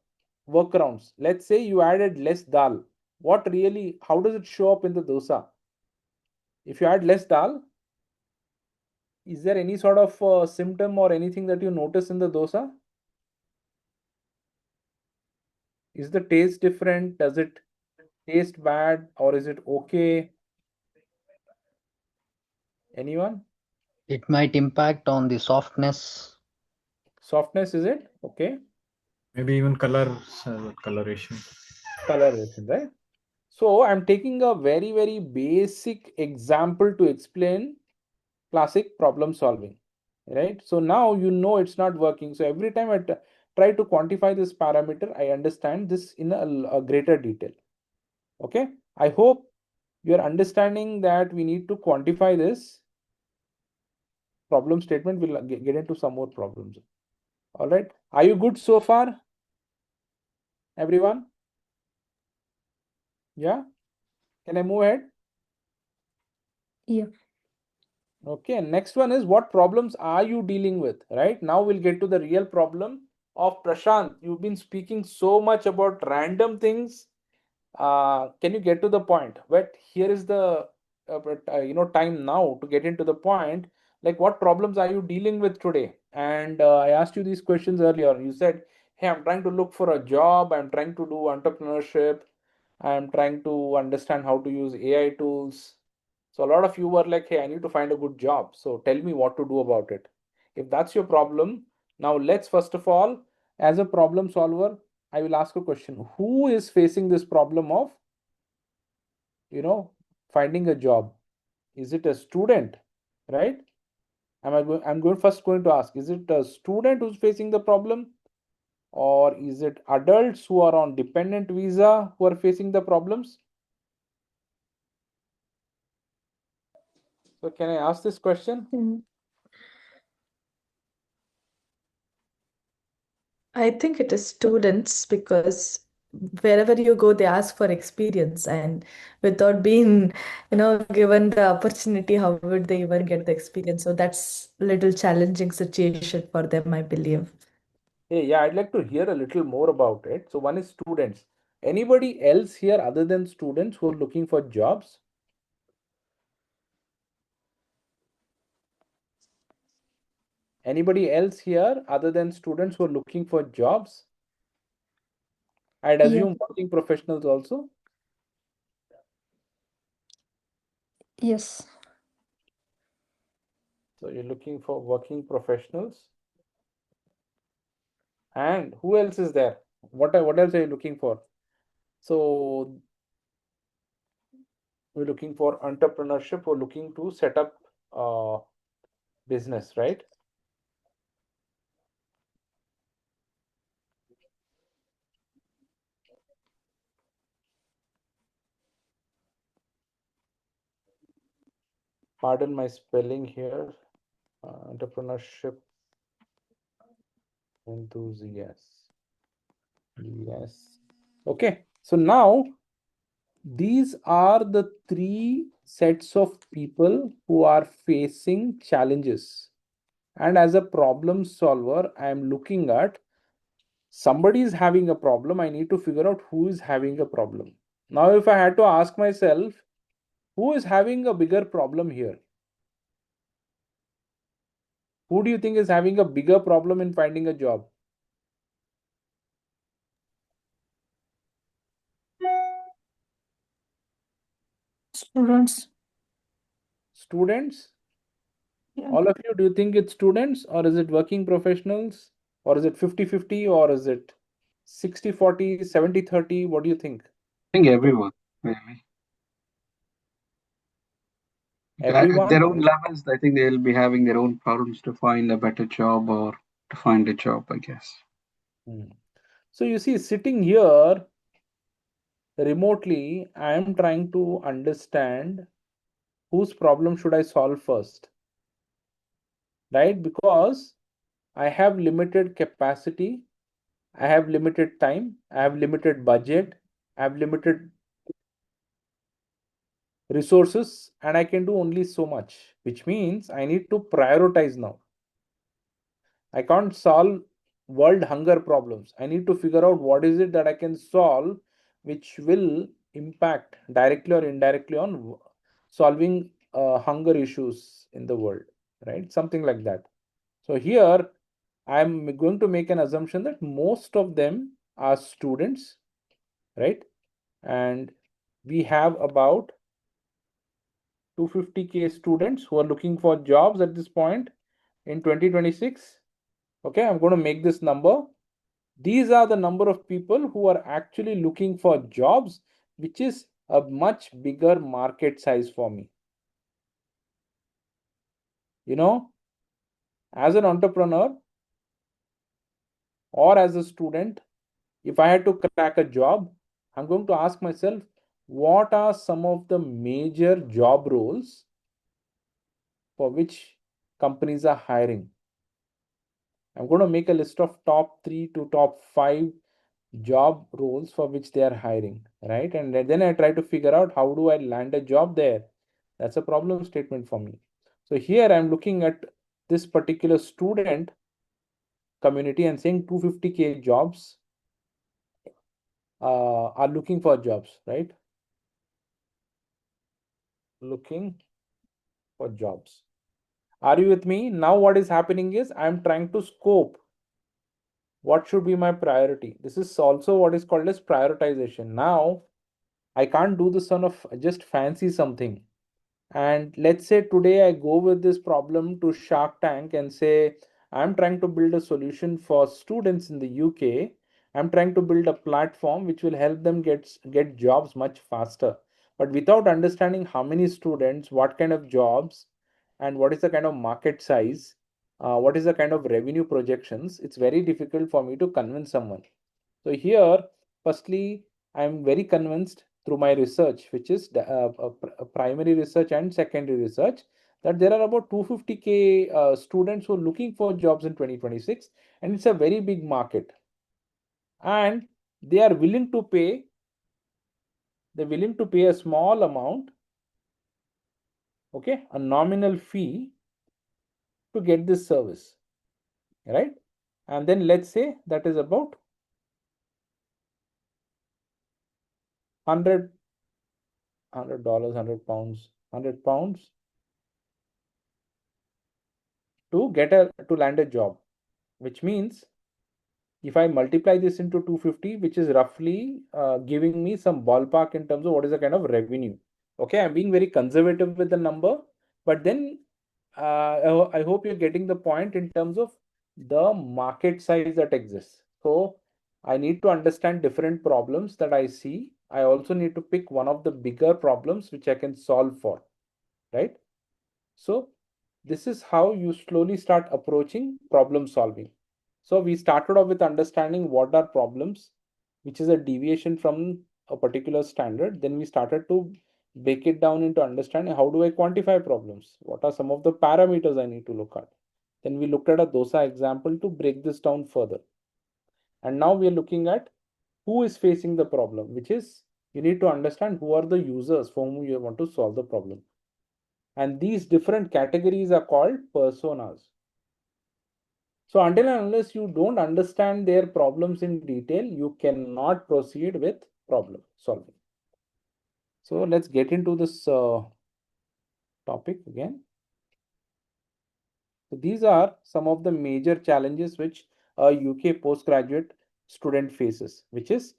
workarounds? Let's say you added less dal. What really, how does it show up in the dosa? If you add less dal, is there any sort of symptom or anything that you notice in the dosa? Is the taste different? Does it taste bad or is it okay? Anyone? It might impact on the softness. Softness, is it? Okay. Maybe even coloration. Coloration, right? So I'm taking a very, very basic example to explain classic problem solving, right? So now you know it's not working. So every time I try to quantify this parameter, I understand this in a greater detail. Okay. I hope you're understanding that we need to quantify this problem statement. We'll get into some more problems. All right. Are you good so far, everyone? Yeah. Can I move ahead? Yeah. Okay. Next one is, what problems are you dealing with? Right now we'll get to the real problem of Prashanth. You've been speaking so much about random things. Can you get to the point? But here is the time now to get into the point. Like, what problems are you dealing with today? And I asked you these questions earlier. You said, hey, I'm trying to look for a job, I'm trying to do entrepreneurship, I'm trying to understand how to use AI tools. So a lot of you were like, hey, I need to find a good job, so tell me what to do about it. If that's your problem, now let's first of all, as a problem solver, I will ask a question. Who is facing this problem of, finding a job? Is it a student, right? I'm going to ask, is it a student who's facing the problem, or is it adults who are on dependent visa who are facing the problems? So can I ask this question? I think it is students, because wherever you go, they ask for experience, and without being, given the opportunity, how would they even get the experience? So that's a little challenging situation for them, I believe. Hey, yeah, I'd like to hear a little more about it. So one is students. Anybody else here other than students who are looking for jobs? Anybody else here other than students who are looking for jobs? I'd assume working professionals also. Yes. So you're looking for working professionals. And who else is there? What else are you looking for? So we're looking for entrepreneurship. We're looking to set up business, right? Pardon my spelling here. Entrepreneurship enthusiast. Yes. Okay. So now these are the three sets of people who are facing challenges. And as a problem solver, I am looking at somebody is having a problem. I need to figure out who is having a problem. Now, if I had to ask myself, who is having a bigger problem here? Who do you think is having a bigger problem in finding a job? Students. Students? Yeah. All of you, do you think it's students, or is it working professionals, or is it 50-50, or is it 60-40, 70-30? What do you think? I think everyone, really. At Everyone? their own levels, I think they'll be having their own problems to find a better job or to find a job, I guess. So you see, sitting here remotely, I am trying to understand whose problem should I solve first, right? Because I have limited capacity, I have limited time, I have limited budget, I have limited resources, and I can do only so much, which means I need to prioritize now. I can't solve world hunger problems. I need to figure out what is it that I can solve which will impact directly or indirectly on solving hunger issues in the world, right? Something like that. So here I'm going to make an assumption that most of them are students, right? And we have about 250K students who are looking for jobs at this point in 2026. Okay, I'm going to make this number. These are the number of people who are actually looking for jobs, which is a much bigger market size for me. You know, as an entrepreneur or as a student, if I had to crack a job, I'm going to ask myself, what are some of the major job roles for which companies are hiring? I'm going to make a list of top 3 to top 5 job roles for which they are hiring, right? And then I try to figure out how do I land a job there. That's a problem statement for me. So here I'm looking at this particular student community and saying 250K jobs are looking for jobs, right? Looking for jobs. Are you with me? Now what is happening is I'm trying to scope what should be my priority. This is also what is called as prioritization. Now I can't do this on of just fancy something. And let's say today I go with this problem to Shark Tank and say, I'm trying to build a solution for students in the UK. I'm trying to build a platform which will help them get jobs much faster. But without understanding how many students, what kind of jobs, and what is the kind of market size, what is the kind of revenue projections, it's very difficult for me to convince someone. So here, firstly, I'm very convinced through my research, which is primary research and secondary research, that there are about 250K students who are looking for jobs in 2026, and it's a very big market. And they are willing to pay, a small amount, okay, a nominal fee to get this service, right? And then let's say that is about 100 $100, 100 pounds to land a job, which means if I multiply this into 250, which is roughly giving me some ballpark in terms of what is the kind of revenue. Okay, I'm being very conservative with the number, but then I hope you're getting the point in terms of the market size that exists. So I need to understand different problems that I see. I also need to pick one of the bigger problems which I can solve for, right? So this is how you slowly start approaching problem solving. So we started off with understanding what are problems, which is a deviation from a particular standard. Then we started to break it down into understanding how do I quantify problems? What are some of the parameters I need to look at? Then we looked at a dosa example to break this down further. And now we are looking at who is facing the problem, which is you need to understand who are the users for whom you want to solve the problem. And these different categories are called personas. So until and unless you don't understand their problems in detail, you cannot proceed with problem solving. So let's get into this topic again. So these are some of the major challenges which a UK postgraduate student faces, which is,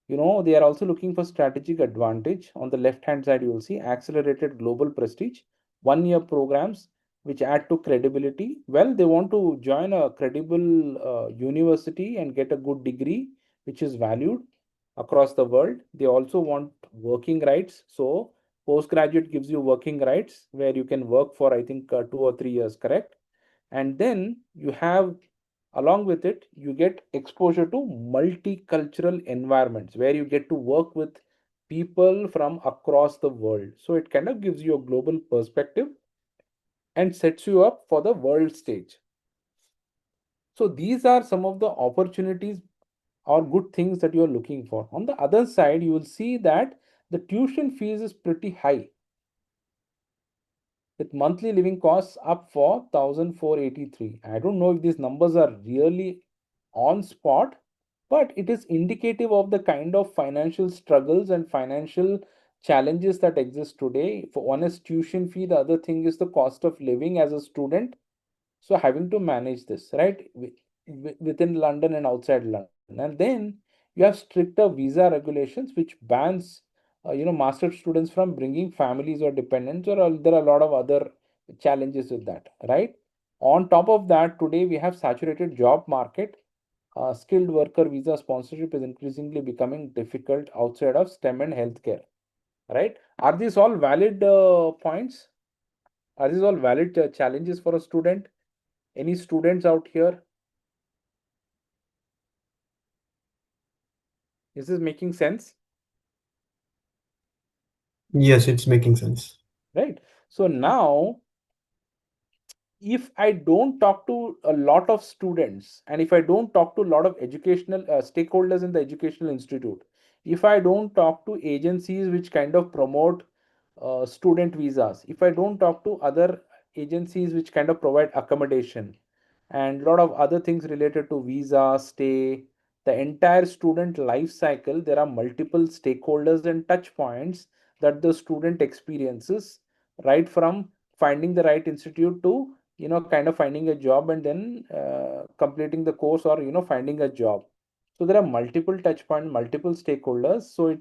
they are also looking for strategic advantage. On the left hand side, you will see accelerated global prestige, 1 year programs which add to credibility. Well, they want to join a credible university and get a good degree which is valued across the world. They also want working rights. So postgraduate gives you working rights where you can work for, I think, 2 or 3 years, correct? And then you have, along with it, you get exposure to multicultural environments where you get to work with people from across the world. So it kind of gives you a global perspective and sets you up for the world stage. So these are some of the opportunities or good things that you are looking for. On the other side, you will see that the tuition fees is pretty high, with monthly living costs up for 1,483. I don't know if these numbers are really on spot, but it is indicative of the kind of financial struggles and financial challenges that exist today. For one is tuition fee, the other thing is the cost of living as a student. So having to manage this, right, within London and outside London. And then you have stricter visa regulations which bans master students from bringing families or dependents, or there are a lot of other challenges with that, right? On top of that, today we have saturated job market. Skilled worker visa sponsorship is increasingly becoming difficult outside of STEM and healthcare, right? Are these all valid points? Are these all valid challenges for a student? Any students out here? Is this making sense? Yes, it's making sense. Right. So now, if I don't talk to a lot of students, and if I don't talk to a lot of educational stakeholders in the educational institute, if I don't talk to agencies which kind of promote student visas, if I don't talk to other agencies which kind of provide accommodation and a lot of other things related to visa, stay, the entire student life cycle, there are multiple stakeholders and touch points that the student experiences, right from finding the right institute to kind of finding a job and then completing the course, or finding a job. So there are multiple touch points, multiple stakeholders. So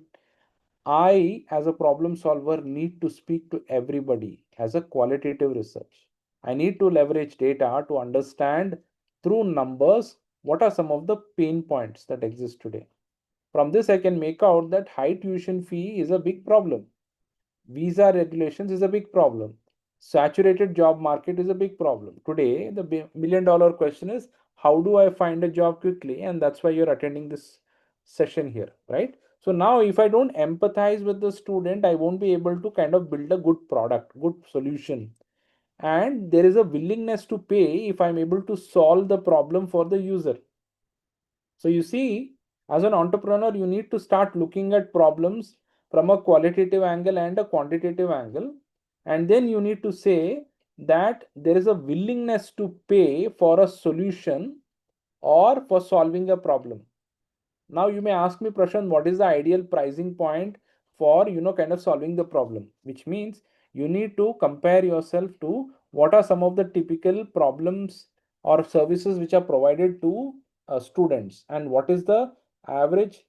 I, as a problem solver, need to speak to everybody as a qualitative research. I need to leverage data to understand through numbers what are some of the pain points that exist today. From this, I can make out that high tuition fee is a big problem. Visa regulations is a big problem. Saturated job market is a big problem. Today, the $1 million question is, how do I find a job quickly? And that's why you're attending this session here, right? So now if I don't empathize with the student, I won't be able to kind of build a good product, good solution. And there is a willingness to pay if I'm able to solve the problem for the user. So you see, as an entrepreneur, you need to start looking at problems from a qualitative angle and a quantitative angle. And then you need to say that there is a willingness to pay for a solution or for solving a problem. Now you may ask me, Prashant, what is the ideal pricing point for kind of solving the problem? Which means you need to compare yourself to what are some of the typical problems or services which are provided to students, and what is the average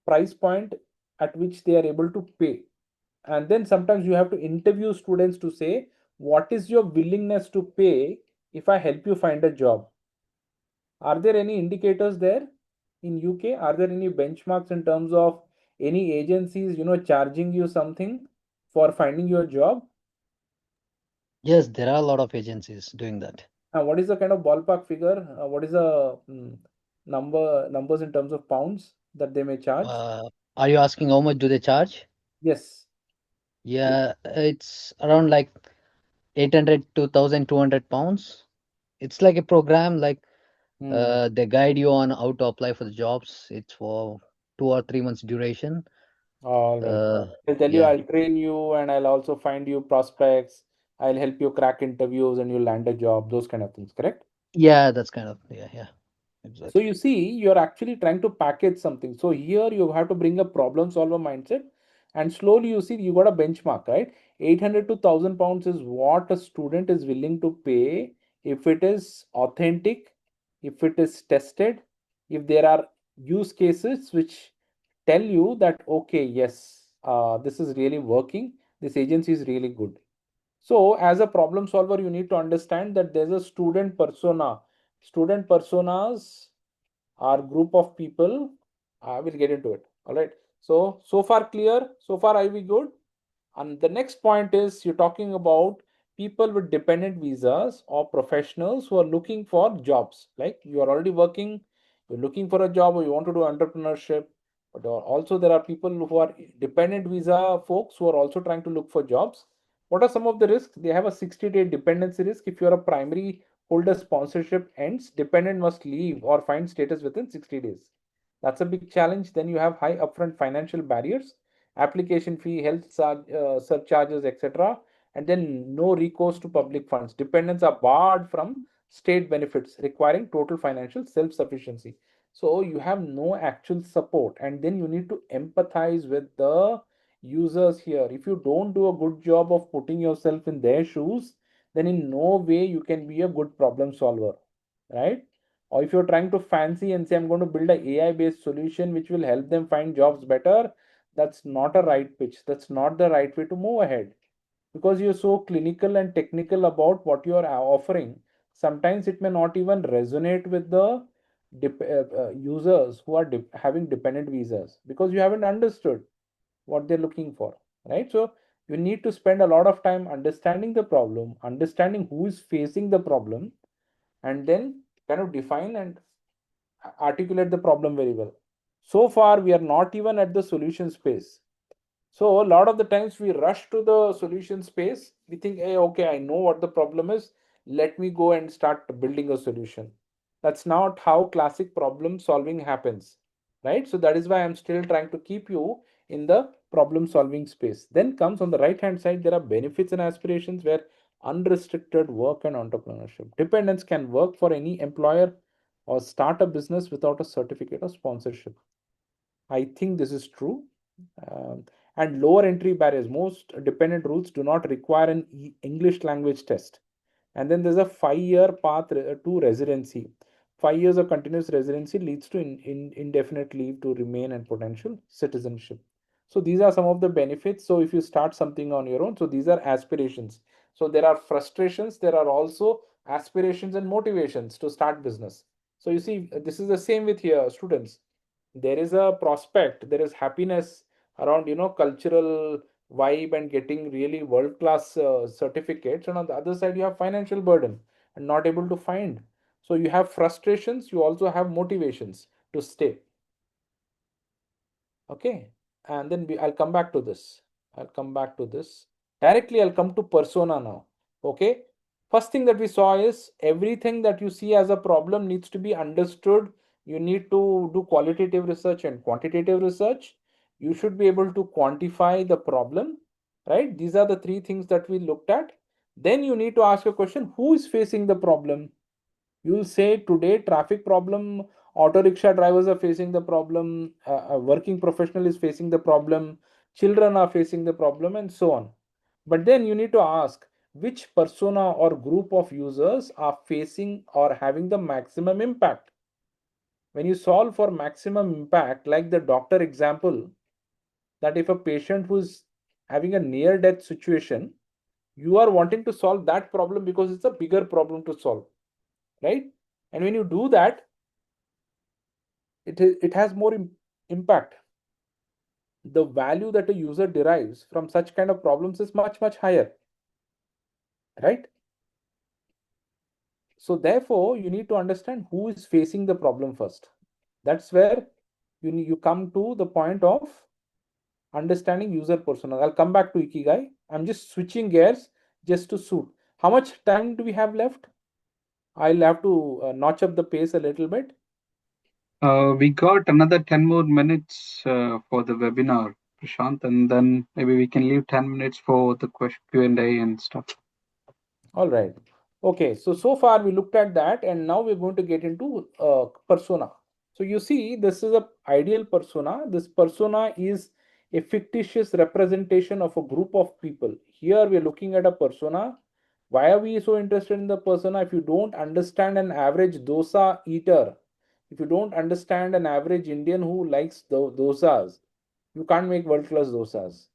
price point at which they are able to pay. And then sometimes you have to interview students to say, what is your willingness to pay if I help you find a job? Are there any indicators there in UK? Are there any benchmarks in terms of any agencies, charging you something for finding your job? Yes, there are a lot of agencies doing that. What is the kind of ballpark figure? What is the numbers in terms of pounds that they may charge? Are you asking how much do they charge? Yes. Yeah, it's around like 800 to 1,200 pounds. It's like a program, like they guide you on how to apply for the jobs. It's for 2 or 3 months duration. All right. I'll tell you, I'll train you, and I'll also find you prospects. I'll help you crack interviews and you land a job, those kind of things, correct? Yeah, that's kind of, yeah. Exactly. So you see, you're actually trying to package something. So here you have to bring a problem solver mindset, and slowly you see you got a benchmark, right? 800 to 1,000 pounds is what a student is willing to pay if it is authentic, if it is tested, if there are use cases which tell you that, okay, yes, this is really working, this agency is really good. So as a problem solver, you need to understand that there's a student persona. Student personas are group of people. I will get into it. All right. So far clear. So far, are we good? And the next point is you're talking about people with dependent visas or professionals who are looking for jobs. Like you are already working, you're looking for a job, or you want to do entrepreneurship. But also there are people who are dependent visa folks who are also trying to look for jobs. What are some of the risks? They have a 60-day dependency risk. If you're a primary holder, sponsorship ends, dependent must leave or find status within 60 days. That's a big challenge. Then you have high upfront financial barriers, application fee, health surcharges, etc. And then no recourse to public funds. Dependents are barred from state benefits, requiring total financial self-sufficiency. So you have no actual support, and then you need to empathize with the users here. If you don't do a good job of putting yourself in their shoes, then in no way you can be a good problem solver, right? Or if you're trying to fancy and say, I'm going to build a AI based solution which will help them find jobs better, That's not a right pitch. That's not the right way to move ahead, because you're so clinical and technical about what you're offering. Sometimes it may not even resonate with the users who are having dependent visas, because you haven't understood what they're looking for, right? So you need to spend a lot of time understanding the problem, understanding who is facing the problem, and then kind of define and articulate the problem very well. So far, we are not even at the solution space. So a lot of the times we rush to the solution space. We think, hey, okay, I know what the problem is. Let me go and start building a solution. That's not how classic problem solving happens, right? So that is why I'm still trying to keep you in the problem solving space. Then comes on the right hand side, there are benefits and aspirations, where unrestricted work and entrepreneurship. Dependents can work for any employer or start a business without a certificate or sponsorship. I think this is true. And lower entry barriers. Most dependent routes do not require an English language test. And then there's a 5-year path to residency. 5 years of continuous residency leads to indefinite leave to remain and potential citizenship. So these are some of the benefits. So if you start something on your own, so these are aspirations. So there are frustrations, there are also aspirations and motivations to start business. So you see, this is the same with here, students. There is a prospect, there is happiness around, cultural vibe and getting really world class certificates, and on the other side you have financial burden and not able to find. So you have frustrations, you also have motivations to stay. Okay, and then I'll come back to this. Directly I'll come to persona now. Okay, first thing that we saw is everything that you see as a problem needs to be understood. You need to do qualitative research and quantitative research. You should be able to quantify the problem, right? These are the three things that we looked at. Then you need to ask a question, who is facing the problem? You'll say today traffic problem, auto rickshaw drivers are facing the problem, a working professional is facing the problem, children are facing the problem, and so on. But then you need to ask, which persona or group of users are facing or having the maximum impact? When you solve for maximum impact, like the doctor example, that if a patient who's having a near death situation, you are wanting to solve that problem because it's a bigger problem to solve, right? And when you do that, it has more impact. The value that a user derives from such kind of problems is much higher, right? So therefore you need to understand who is facing the problem first. That's where you come to the point of understanding user persona. I'll come back to Ikigai. I'm just switching gears just to suit. How much time do we have left? I'll have to notch up the pace a little bit. We got another 10 more minutes for the webinar, Prashanth, and then maybe we can leave 10 minutes for the question Q&A and stuff. All right. Okay, so far we looked at that, and now we're going to get into persona. So you see, this is a ideal persona. This persona is a fictitious representation of a group of people. Here we're looking at a persona. Why are we so interested in the persona? If you don't understand an average dosa eater, if you don't understand an average Indian who likes dosas, you can't make world-class dosas,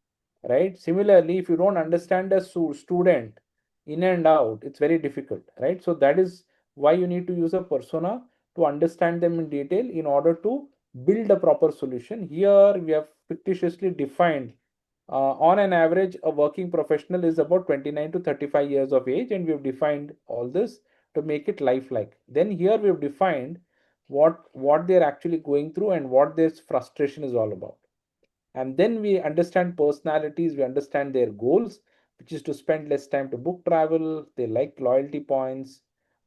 right? Similarly, if you don't understand a student in and out, it's very difficult, right? So that is why you need to use a persona to understand them in detail in order to build a proper solution. Here we have fictitiously defined on an average a working professional is about 29 to 35 years of age, and we have defined all this to make it lifelike. Then here we have defined what they're actually going through and what their frustration is all about. And then we understand personalities, we understand their goals, which is to spend less time to book travel, they like loyalty points,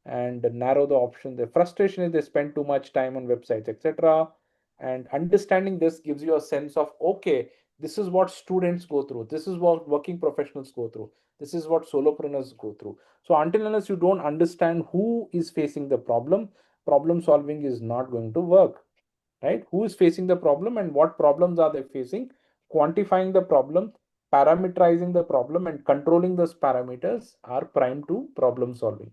and narrow the option. The frustration is they spend too much time on websites, etc. And understanding this gives you a sense of, okay, this is what students go through, this is what working professionals go through, this is what solopreneurs go through. So until unless you don't understand who is facing the problem solving is not going to work, right? Who is facing the problem and what problems are they facing? Quantifying the problem, parameterizing the problem, and controlling those parameters are prime to problem solving.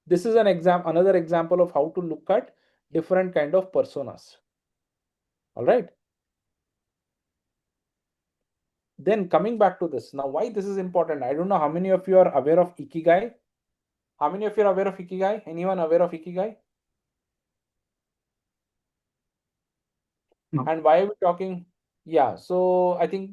This is another example of how to look at different kind of personas. All right. Then coming back to this, now why this is important? I don't know how many of you are aware of Ikigai. How many of you are aware of Ikigai? Anyone aware of Ikigai? No. And why are we talking? Yeah, so I think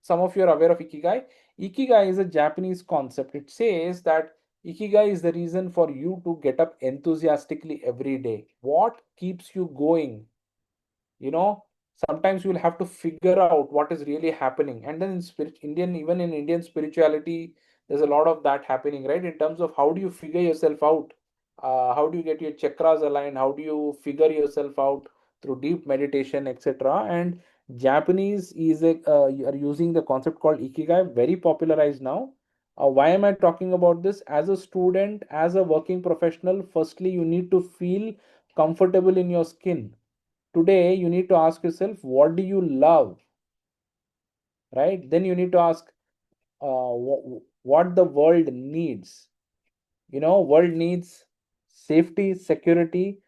some of you are aware of Ikigai. Ikigai is a Japanese concept. It says that Ikigai is the reason for you to get up enthusiastically every day. What keeps you going? You know, sometimes you will have to figure out what is really happening. And then in even in Indian spirituality, there's a lot of that happening, right? In terms of how do you figure yourself out? How do you get your chakras aligned? How do you figure yourself out through deep meditation, etc.? And Japanese is are using the concept called Ikigai, very popularized now. Why am I talking about this? As a student, as a working professional, firstly, you need to feel comfortable in your skin. Today, you need to ask yourself, what do you love? Right? Then you need to ask what the world needs. World needs safety, security,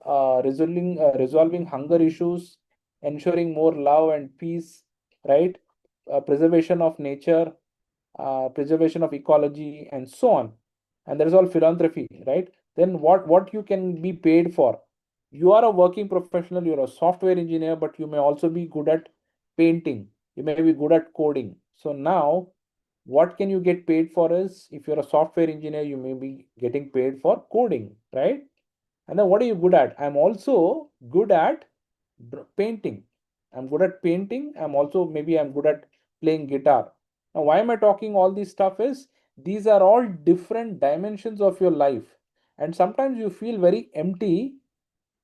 resolving hunger issues, ensuring more love and peace, right? Preservation of nature, preservation of ecology, and so on. And there is all philanthropy, right? Then what you can be paid for? You are a working professional, you're a software engineer, but you may also be good at painting, you may be good at coding. So now what can you get paid for is, if you're a software engineer, you may be getting paid for coding, right? And then what are you good at? I'm also good at painting. I'm good at painting. I'm good at playing guitar. Now, why am I talking all this stuff is, these are all different dimensions of your life. And sometimes you feel very empty,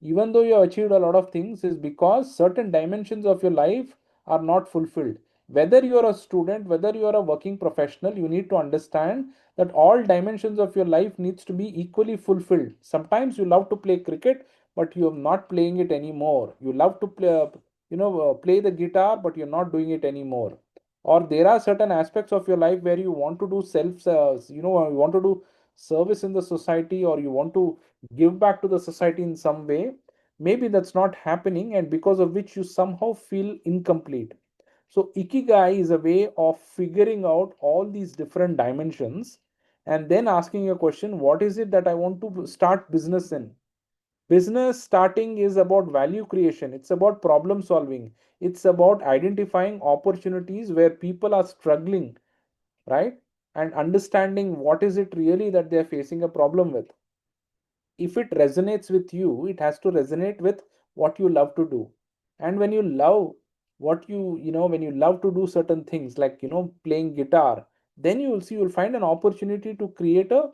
even though you have achieved a lot of things, is because certain dimensions of your life are not fulfilled. Whether you are a student, whether you are a working professional, you need to understand that all dimensions of your life needs to be equally fulfilled. Sometimes you love to play cricket, but you are not playing it anymore. You love to play the guitar, but you're not doing it anymore. Or there are certain aspects of your life where you want to do you want to do service in the society, or you want to give back to the society in some way. Maybe that's not happening, and because of which you somehow feel incomplete. So Ikigai is a way of figuring out all these different dimensions, and then asking a question, what is it that I want to start business in? Business starting is about value creation, it's about problem solving, it's about identifying opportunities where people are struggling, right? And understanding what is it really that they're facing a problem with. If it resonates with you, it has to resonate with what you love to do. And when you love when you love to do certain things, like playing guitar, then you'll find an opportunity to create a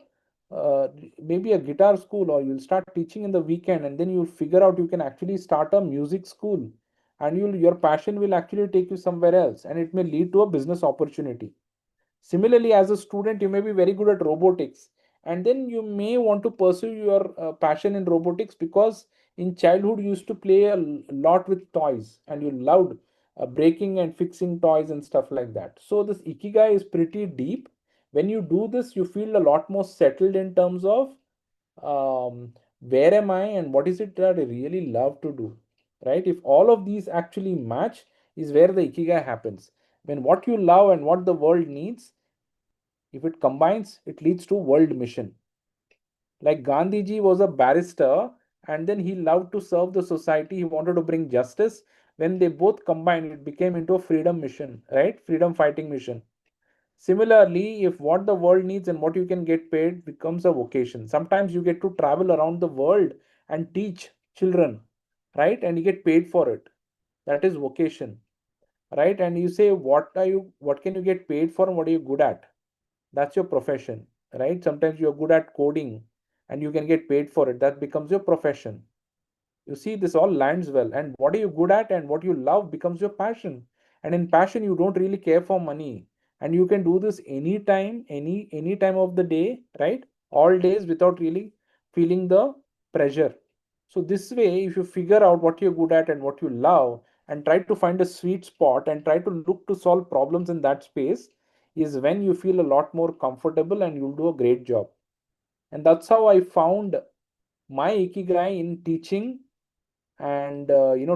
maybe a guitar school, or you'll start teaching in the weekend, and then you'll figure out you can actually start a music school, and your passion will actually take you somewhere else, and it may lead to a business opportunity. Similarly, as a student, you may be very good at robotics, and then you may want to pursue your passion in robotics because in childhood you used to play a lot with toys, and you loved breaking and fixing toys and stuff like that. So this Ikigai is pretty deep. When you do this, you feel a lot more settled in terms of where am I and what is it that I really love to do, right? If all of these actually match, is where the Ikigai happens. When what you love and what the world needs, if it combines, it leads to world mission. Like Gandhiji was a barrister, and then he loved to serve the society, he wanted to bring justice. When they both combined, it became into a freedom mission, right? Freedom fighting mission. Similarly, if what the world needs and what you can get paid becomes a vocation, sometimes you get to travel around the world and teach children, right? And you get paid for it. That is vocation, right? And you say, what can you get paid for, and what are you good at? That's your profession, right? Sometimes you're good at coding and you can get paid for it. That becomes your profession. You see, this all lands well. And what are you good at and what you love becomes your passion. And in passion, you don't really care for money. And you can do this anytime, any time of the day, right? All days without really feeling the pressure. So this way, if you figure out what you're good at and what you love, and try to find a sweet spot and try to look to solve problems in that space, is when you feel a lot more comfortable and you'll do a great job. And that's how I found my Ikigai in teaching and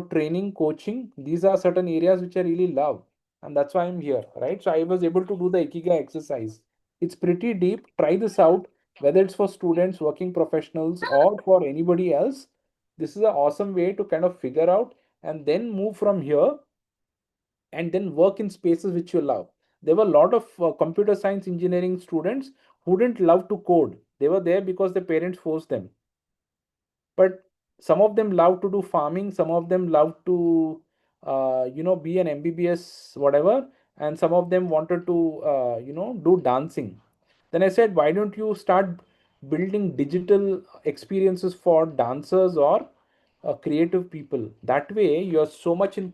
training, coaching. These are certain areas which I really love. And that's why I'm here, right? So I was able to do the Ikigai exercise. It's pretty deep. Try this out, whether it's for students, working professionals, or for anybody else. This is an awesome way to kind of figure out and then move from here and then work in spaces which you love. There were a lot of computer science engineering students who didn't love to code. They were there because their parents forced them. But some of them love to do farming, some of them love to be an MBBS whatever, and some of them wanted to do dancing. Then I said, why don't you start building digital experiences for dancers or creative people? That way you're so much in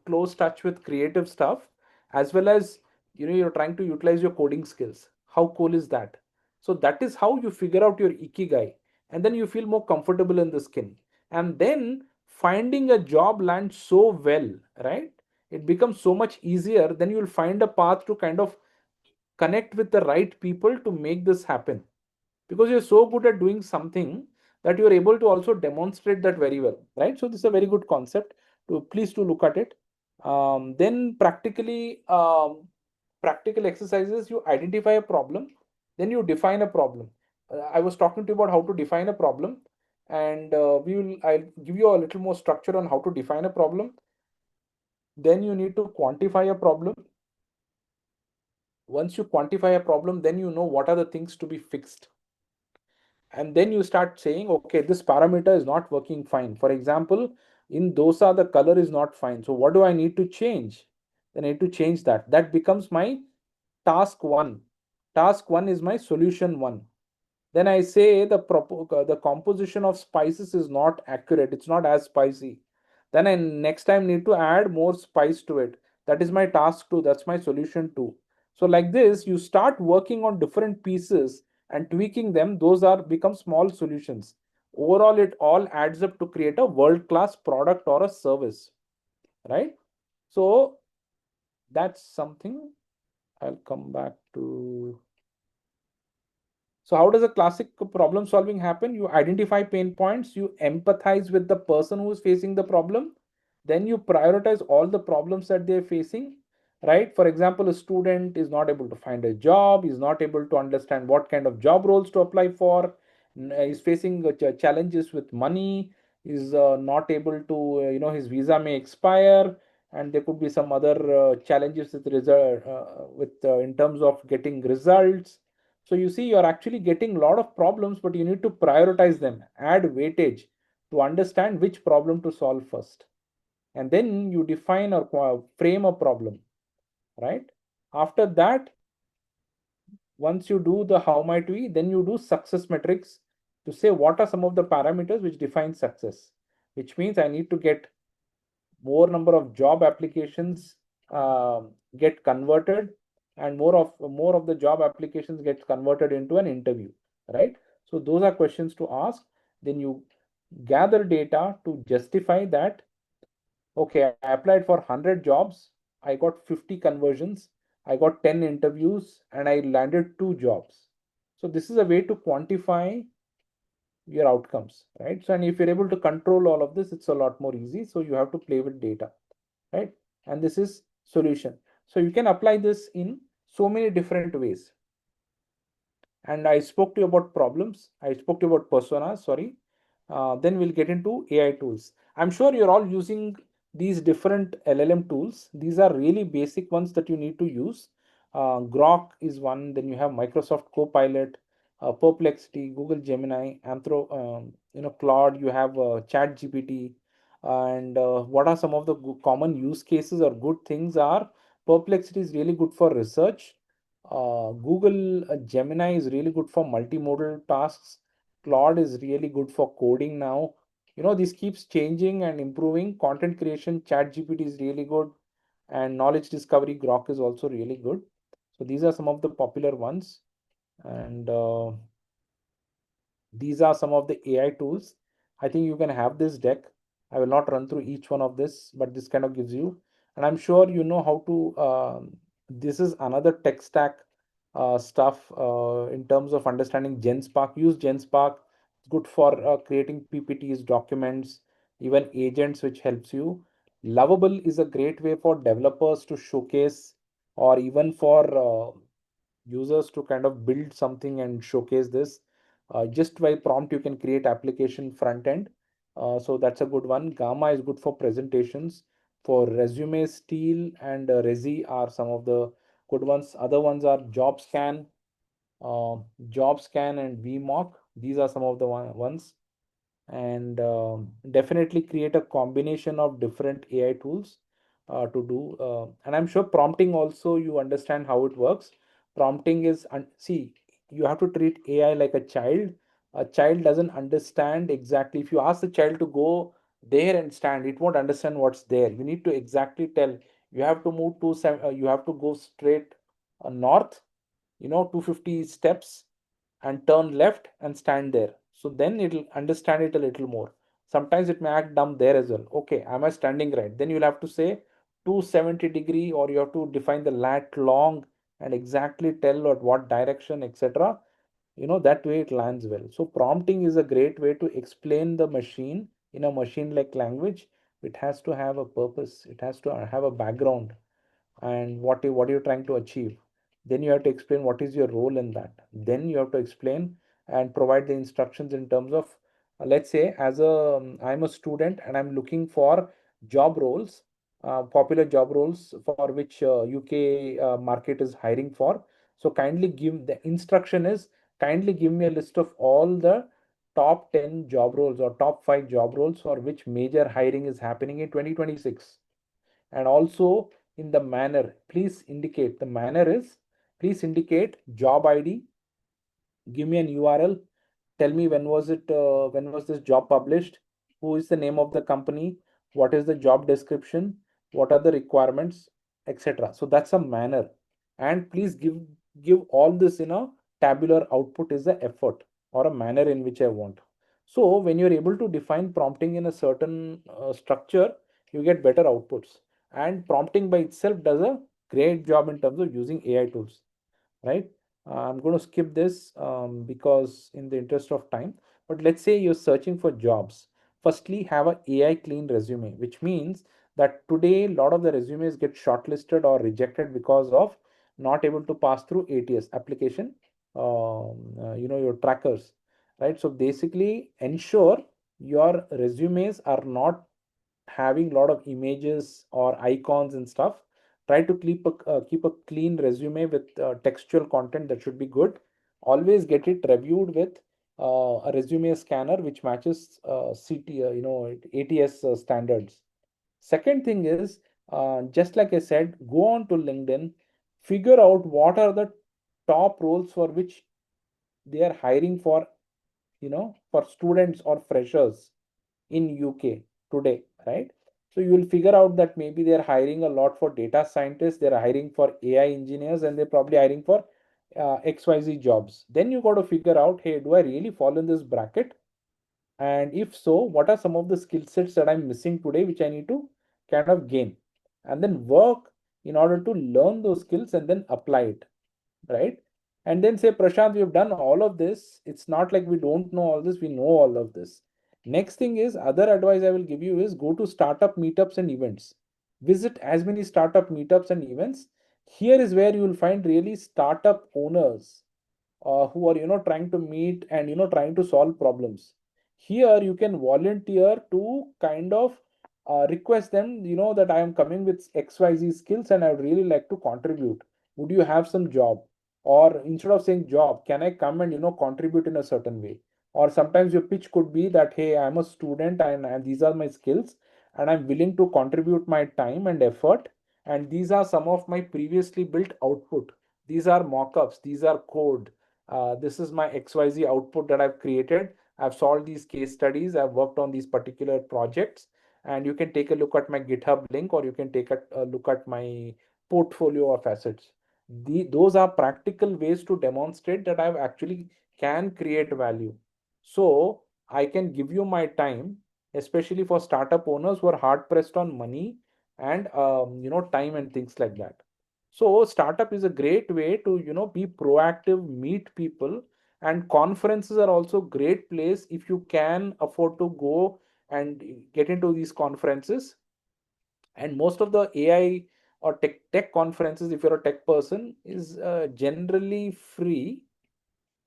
close touch with creative stuff, as well as you're trying to utilize your coding skills. How cool is that? So that is how you figure out your ikigai, and then you feel more comfortable in the skin, and then finding a job lands so well, right? It becomes so much easier. Then you'll find a path to kind of connect with the right people to make this happen, because you're so good at doing something that you're able to also demonstrate that very well, right? So this is a very good concept. To please to look at it. Then practical exercises, you identify a problem, then you define a problem. I was talking to you about how to define a problem, and I'll give you a little more structure on how to define a problem. Then you need to quantify a problem. Once you quantify a problem, then you know what are the things to be fixed. And then you start saying, okay, this parameter is not working fine. For example, in dosa, the color is not fine. So what do I need to change? Then I need to change that. That becomes my task one. Task one is my solution one. Then I say the composition of spices is not accurate. It's not as spicy. Then I next time need to add more spice to it. That is my task two. That's my solution two. So like this, you start working on different pieces and tweaking them. Those are become small solutions. Overall, it all adds up to create a world-class product or a service, right? So that's something I'll come back to. So how does a classic problem solving happen? You identify pain points, you empathize with the person who is facing the problem, then you prioritize all the problems that they're facing, right? For example, a student is not able to find a job, is not able to understand what kind of job roles to apply for, is facing challenges with money, is not able to, his visa may expire, and there could be some other challenges with result, in terms of getting results. So you see, you're actually getting a lot of problems, but you need to prioritize them, add weightage to understand which problem to solve first. And then you define or frame a problem, right? After that, once you do the how might we, then you do success metrics to say what are some of the parameters which define success, which means I need to get more number of job applications get converted, and more of the job applications gets converted into an interview, right? So those are questions to ask. Then you gather data to justify that, okay, I applied for 100 jobs, I got 50 conversions, I got 10 interviews, and I landed 2 jobs. So this is a way to quantify your outcomes, right? So, and if you're able to control all of this, it's a lot more easy. So you have to play with data, right? And this is solution. So you can apply this in so many different ways. And I spoke to you about problems. I spoke to you about personas, sorry. Then we'll get into AI tools. I'm sure you're all using these different LLM tools. These are really basic ones that you need to use. Grok is one. Then you have Microsoft Copilot, Perplexity, Google Gemini, Claude. You have Chat GPT. And what are some of the common use cases or good things are? Perplexity is really good for research. Google Gemini is really good for multimodal tasks. Claude is really good for coding now. This keeps changing and improving. Content creation, ChatGPT is really good. And knowledge discovery, Grok is also really good. So these are some of the popular ones. And these are some of the AI tools. I think you can have this deck. I will not run through each one of this, but this kind of gives you. And I'm sure you know how to, this is another tech stack stuff in terms of understanding GenSpark. Use GenSpark. It's good for creating PPTs, documents, even agents, which helps you. Lovable is a great way for developers to showcase, or even for users to kind of build something and showcase this. Just by prompt, you can create application front end. So that's a good one. Gamma is good for presentations. For resume, Steel and Resi are some of the good ones. Other ones are uh, Job Scan and VMock. These are some of the ones. And definitely create a combination of different AI tools to do. And I'm sure prompting also, you understand how it works. Prompting is, see, you have to treat AI like a child. A child doesn't understand exactly. If you ask the child to go there and stand, it won't understand what's there. You need to exactly tell. You have to move to you have to go straight north, 250 steps, and turn left and stand there. So then it'll understand it a little more. Sometimes it may act dumb there as well. Okay, am I standing right? Then you'll have to say 270 degree, or you have to define the lat long and exactly tell at what direction, etc. That way it lands well. So prompting is a great way to explain the machine in a machine like language. It has to have a purpose, it has to have a background, and what are you trying to achieve. Then you have to explain what is your role in that. Then you have to explain and provide the instructions in terms of, let's say, as I'm a student and I'm looking for job roles, popular job roles for which UK market is hiring for. So kindly give the instruction is, kindly give me a list of all the top 10 job roles or top 5 job roles for which major hiring is happening in 2026. And also, in the manner, please indicate, the manner is, please indicate job ID, give me an URL, tell me when was this job published, who is the name of the company, what is the job description, what are the requirements, etc. So that's a manner. And please give all this in a tabular output is the effort or a manner in which I want. So when you're able to define prompting in a certain structure, you get better outputs. And prompting by itself does a great job in terms of using AI tools, right? I'm going to skip this because in the interest of time. But let's say you're searching for jobs. Firstly, have a AI clean resume, which means that today a lot of the resumes get shortlisted or rejected because of not able to pass through ATS application, your trackers, right? So basically, ensure your resumes are not having a lot of images or icons and stuff. Try to keep a clean resume with textual content that should be good. Always get it reviewed with a resume scanner which matches ATS standards. Second thing is, just like I said, go on to LinkedIn, figure out what are the top roles for which they are hiring for students or freshers in UK today, right? So you will figure out that maybe they're hiring a lot for data scientists, they're hiring for AI engineers, and they're probably hiring for XYZ jobs. Then you got to figure out, hey, do I really fall in this bracket? And if so, what are some of the skill sets that I'm missing today, which I need to kind of gain? And then work in order to learn those skills and then apply it, right? And then say, Prashant, we've done all of this. It's not like we don't know all this, we know all of this. Next thing is, other advice I will give you is go to startup meetups and events. Visit as many startup meetups and events. Here is where you will find really startup owners who are trying to meet and trying to solve problems. Here you can volunteer to kind of request them, that I am coming with XYZ skills and I would really like to contribute. Would you have some job? Or instead of saying job, can I come and contribute in a certain way? Or sometimes your pitch could be that, hey, I'm a student and these are my skills and I'm willing to contribute my time and effort, and these are some of my previously built output. These are mockups, these are code, this is my XYZ output that I've created. I've solved these case studies, I've worked on these particular projects, and you can take a look at my GitHub link, or you can take a look at my portfolio of assets. Those are practical ways to demonstrate that I've actually can create value. So I can give you my time, especially for startup owners who are hard pressed on money and time and things like that. So startup is a great way to be proactive, meet people, and conferences are also great place if you can afford to go and get into these conferences. And most of the AI or tech conferences, if you're a tech person, is generally free,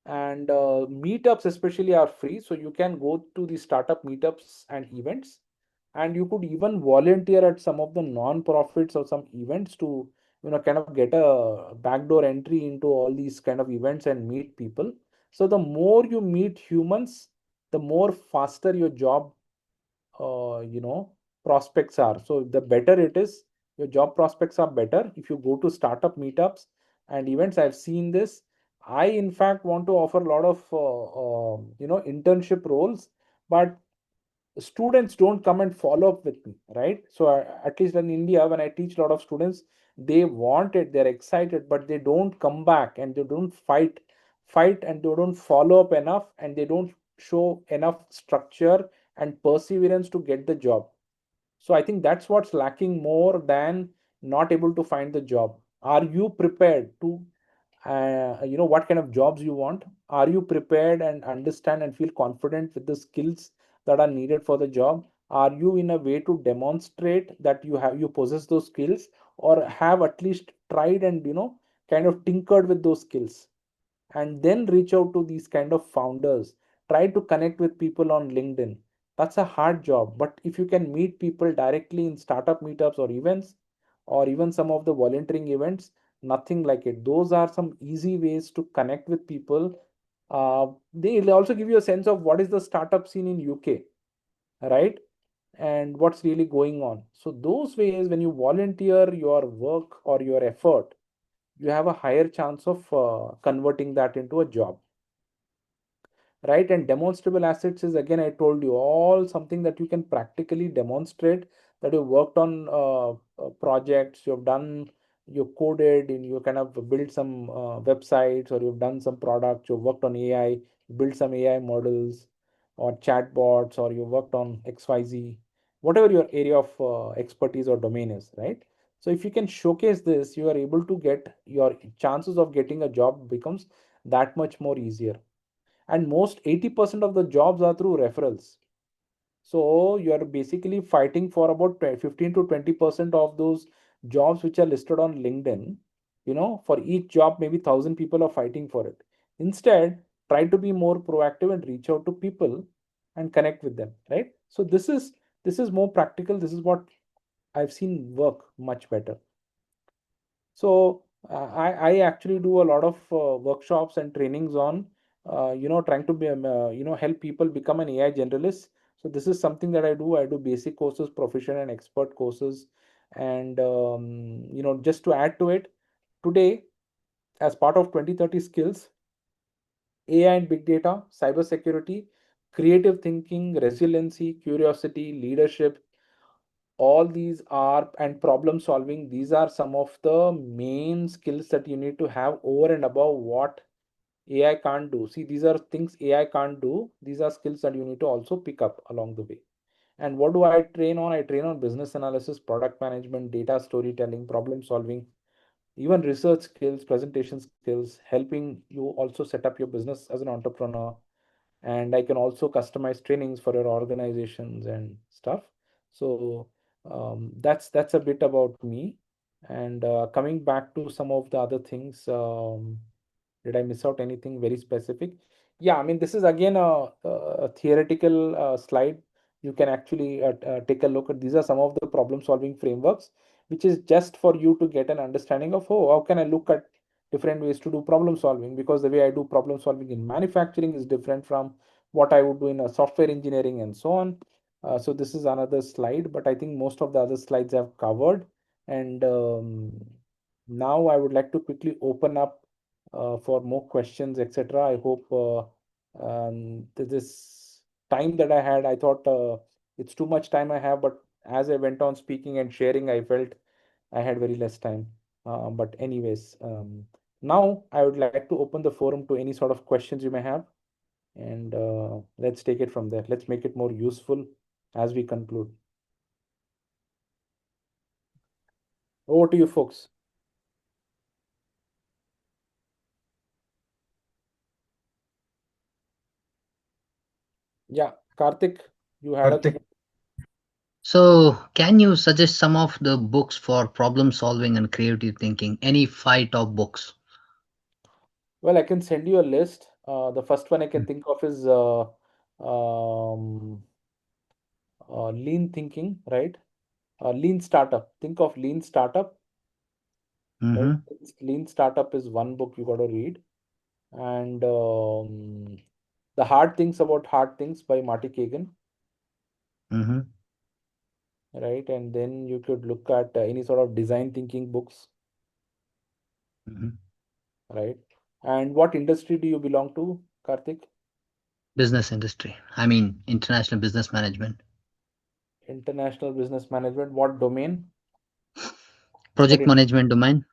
and meetups especially are free. So you can go to the startup meetups and events, and you could even volunteer at some of the non-profits or some events to kind of get a backdoor entry into all these kind of events and meet people. So the more you meet humans, the more faster your job prospects are. So the better it is, your job prospects are better if you go to startup meetups and events. I've seen this. I in fact want to offer a lot of internship roles, but students don't come and follow up with me, right? So at least in India, when I teach a lot of students, they want it, they're excited, but they don't come back, and they don't fight, and they don't follow up enough, and they don't show enough structure and perseverance to get the job. So I think that's what's lacking more than not able to find the job. Are you prepared to what kind of jobs you want? Are you prepared and understand and feel confident with the skills that are needed for the job? Are you in a way to demonstrate that you possess those skills, or have at least tried and kind of tinkered with those skills? And then reach out to these kind of founders. Try to connect with people on LinkedIn. That's a hard job, but if you can meet people directly in startup meetups or events, or even some of the volunteering events, nothing like it. Those are some easy ways to connect with people. They'll also give you a sense of what is the startup scene in UK, right? And what's really going on. So those ways, when you volunteer your work or your effort, you have a higher chance of converting that into a job, right? And demonstrable assets is, again, I told you, all something that you can practically demonstrate, that you worked on projects, you've done, you coded, and you kind of built some websites, or you've done some products, you've worked on AI, built some AI models or chatbots, or you worked on XYZ, whatever your area of expertise or domain is, right? So if you can showcase this, you are able to get, your chances of getting a job becomes that much more easier. And most 80% of the jobs are through referrals. So you are basically fighting for about 15 to 20% of those jobs which are listed on LinkedIn. For each job, maybe 1,000 people are fighting for it. Instead, try to be more proactive and reach out to people and connect with them, right? So this is more practical. This is what I've seen work much better. So I actually do a lot of workshops and trainings on trying to be help people become an AI generalist. So this is something that I do. I do basic courses, proficient and expert courses, and just to add to it, today, as part of 2030 skills, AI and big data, cybersecurity, creative thinking, resiliency, curiosity, leadership, all these are, and problem solving, these are some of the main skills that you need to have over and above what AI can't do. See, these are things AI can't do. These are skills that you need to also pick up along the way. And what do I train on? I train on business analysis, product management, data storytelling, problem solving, even research skills, presentation skills, helping you also set up your business as an entrepreneur. And I can also customize trainings for your organizations and stuff. So that's a bit about me. And coming back to some of the other things, did I miss out anything very specific? Yeah, I mean, this is again a theoretical slide. You can actually take a look at. These are some of the problem solving frameworks, which is just for you to get an understanding of, oh, how can I look at different ways to do problem solving, because the way I do problem solving in manufacturing is different from what I would do in a software engineering and so on. So this is another slide, but I think most of the other slides I've covered. And now I would like to quickly open up for more questions, etc. I hope this time that I had, I thought it's too much time I have, but as I went on speaking and sharing, I felt I had very less time. But anyways, now I would like to open the forum to any sort of questions you may have, and let's take it from there. Let's make it more useful as we conclude. Over to you, folks. Yeah, Karthik, you had Karthik. So, can you suggest some of the books for problem solving and creative thinking? Any 5 top books? Well, I can send you a list. The first one I can think of is um, lean thinking, right? Lean startup. Think of lean startup, right? Mm-hmm. Lean startup is one book you got to read, and the hard things about hard things by Marty Kagan, Mm-hmm. right? And then you could look at any sort of design thinking books, Mm-hmm. right? And what industry do you belong to, Karthik? Business industry. I mean, international business management. International business management. What domain? Project management domain.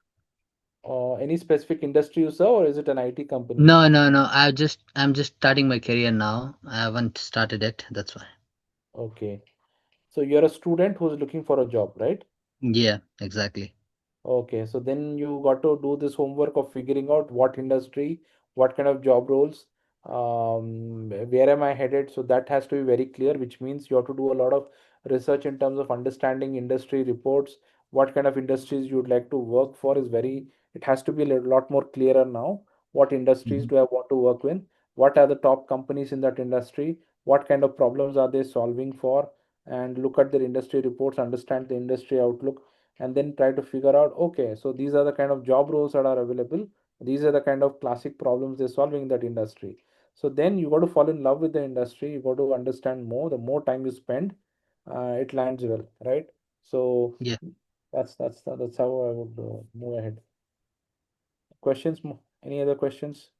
Any specific industry you serve, or is it an IT company? No. I'm just starting my career now. I haven't started it. That's why. Okay. So you're a student who's looking for a job, right? Yeah, exactly. Okay. So then you got to do this homework of figuring out what industry, what kind of job roles, where am I headed? So that has to be very clear, which means you have to do a lot of research in terms of understanding industry reports, what kind of industries you'd like to work for is very, it has to be a lot more clearer now. What industries do I want to work with? What are the top companies in that industry? What kind of problems are they solving for? And look at their industry reports, understand the industry outlook, and then try to figure out, okay, so these are the kind of job roles that are available. These are the kind of classic problems they're solving in that industry. So then you got to fall in love with the industry. You got to understand more. The more time you spend, it lands well, right? So Yeah. that's how I would move ahead. Questions? Any other questions?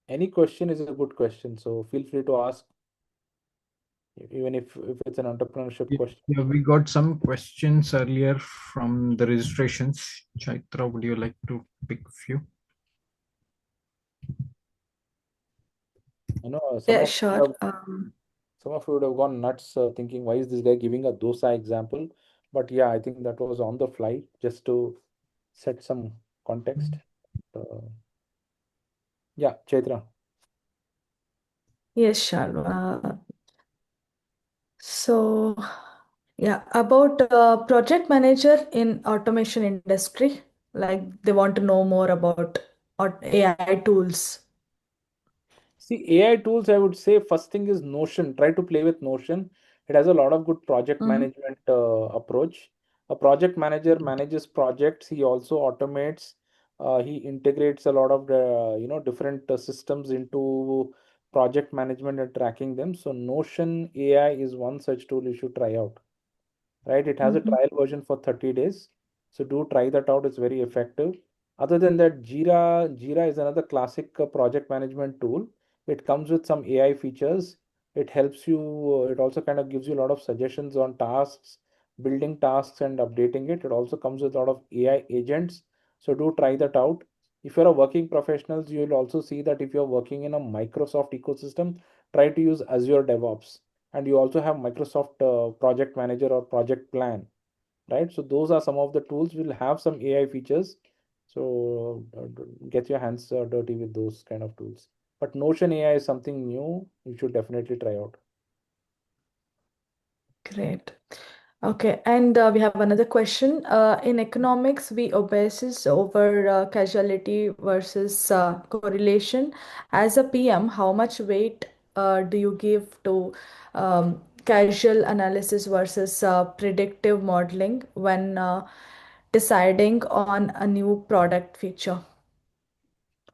Any question is a good question. So feel free to ask, even if it's an entrepreneurship question. Yeah, we got some questions earlier from the registrations. Chaitra, would you like to pick a few? I know Yeah, sure. some of you would have gone nuts thinking, why is this guy giving a dosa example? But yeah, I think that was on the fly just to set some context. Yeah, Chaitra. Yes, sure. So, yeah, about project manager in automation industry, like they want to know more about AI tools. See, AI tools, I would say first thing is Notion. Try to play with Notion. It has a lot of good project management approach. A project manager manages projects. He also automates. He integrates a lot of the different systems into project management and tracking them. So Notion AI is one such tool you should try out. Right? It has a trial version for 30 days. So do try that out. It's very effective. Other than that, Jira is another classic project management tool. It comes with some AI features. It helps you, it also kind of gives you a lot of suggestions on tasks, building tasks and updating it. It also comes with a lot of AI agents. So do try that out. If you're a working professionals, you will also see that if you're working in a Microsoft ecosystem, try to use Azure DevOps. And you also have Microsoft Project Manager or Project Plan, right? So those are some of the tools. Will have some AI features. So get your hands dirty with those kind of tools. But Notion AI is something new. You should definitely try out. Great. Okay, and we have another question. In economics, we obsess over causality versus correlation. As a PM, how much weight do you give to causal analysis versus predictive modeling when deciding on a new product feature?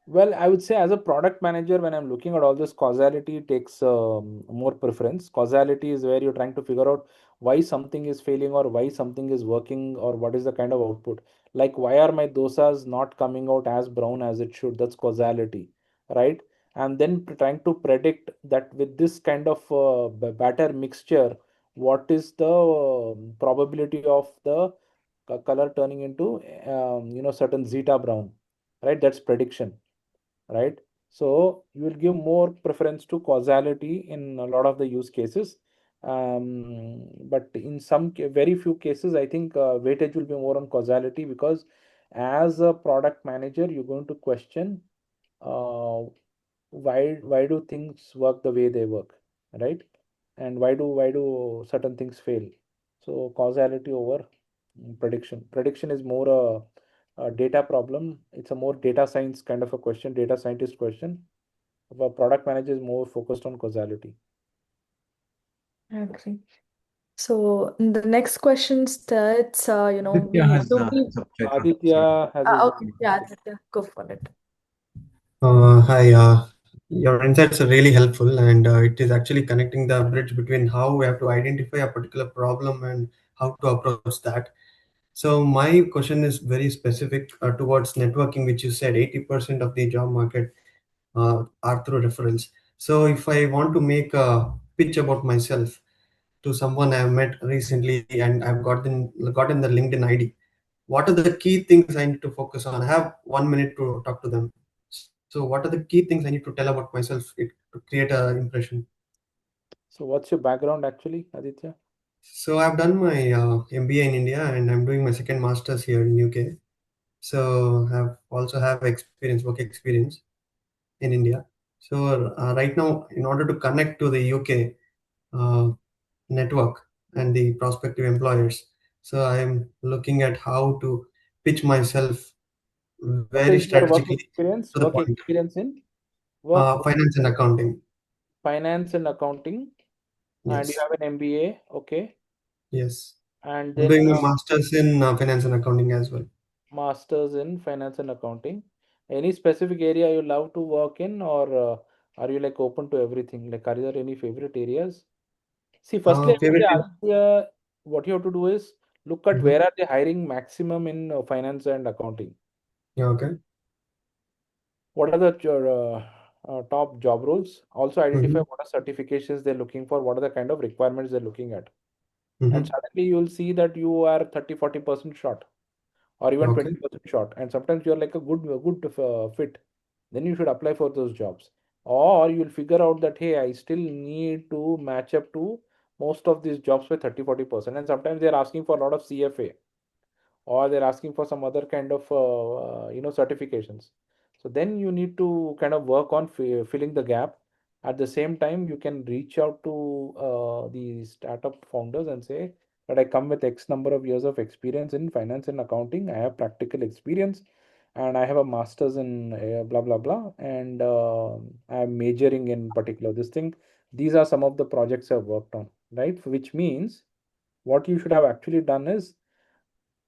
Well, I would say as a product manager, when I'm looking at all this, causality takes more preference. Causality is where you're trying to figure out why something is failing or why something is working or what is the kind of output. Like, why are my dosas not coming out as brown as it should? That's causality, right? And then trying to predict that with this kind of batter mixture, what is the probability of the color turning into, certain zeta brown, right? That's prediction, right? So you will give more preference to causality in a lot of the use cases. But in some very few cases, I think weightage will be more on causality, because as a product manager, you're going to question uh, why do things work the way they work, right? And why do certain things fail? So causality over prediction. Prediction is more a data problem. It's a more data science kind of a question, data scientist question. A product manager is more focused on causality. I agree. So the next question starts, Aditya has subtitle. Aditya has his okay, yeah, Aditya, go for it. Hi, your insights are really helpful, and it is actually connecting the bridge between how we have to identify a particular problem and how to approach that. So my question is very specific towards networking, which you said 80% of the job market are through referrals. So if I want to make a pitch about myself to someone I've met recently and I've gotten the LinkedIn ID, what are the key things I need to focus on? I have 1 minute to talk to them. So what are the key things I need to tell about myself to create an impression? So what's your background actually, Aditya? So I've done my MBA in India and I'm doing my second master's here in UK. So I've also have work experience in India. So right now, in order to connect to the UK uh, network and the prospective employers, so I'm looking at how to pitch myself What very is your work strategically experience? to the Work point. experience in work Finance and accounting. finance and accounting, and you Yes. have an MBA, okay? Yes. And I'm then doing my master's in finance and accounting as well. masters in finance and accounting. Any specific area you love to work in, or are you like open to everything? Like, are there any favorite areas? See, firstly, I would Favorite. say, Aditya, what you have to do is look at Mhm. where are they hiring maximum in finance and accounting. Yeah. Okay. What are the top job roles? Also identify Mm-hmm. what are certifications they're looking for, what are the kind of requirements they're looking at. And Mm-hmm. suddenly you'll see that you are 30-40% short, or even Okay. 20% short, and sometimes you're like a good fit. Then you should apply for those jobs, or you'll figure out that, hey, I still need to match up to most of these jobs by 30-40%, and sometimes they're asking for a lot of CFA, or they're asking for some other kind of certifications. So then you need to kind of work on filling the gap. At the same time, you can reach out to the startup founders and say that I come with X number of years of experience in finance and accounting, I have practical experience, and I have a master's in blah blah blah, and I'm majoring in particular this thing. These are some of the projects I've worked on, right? Which means what you should have actually done is,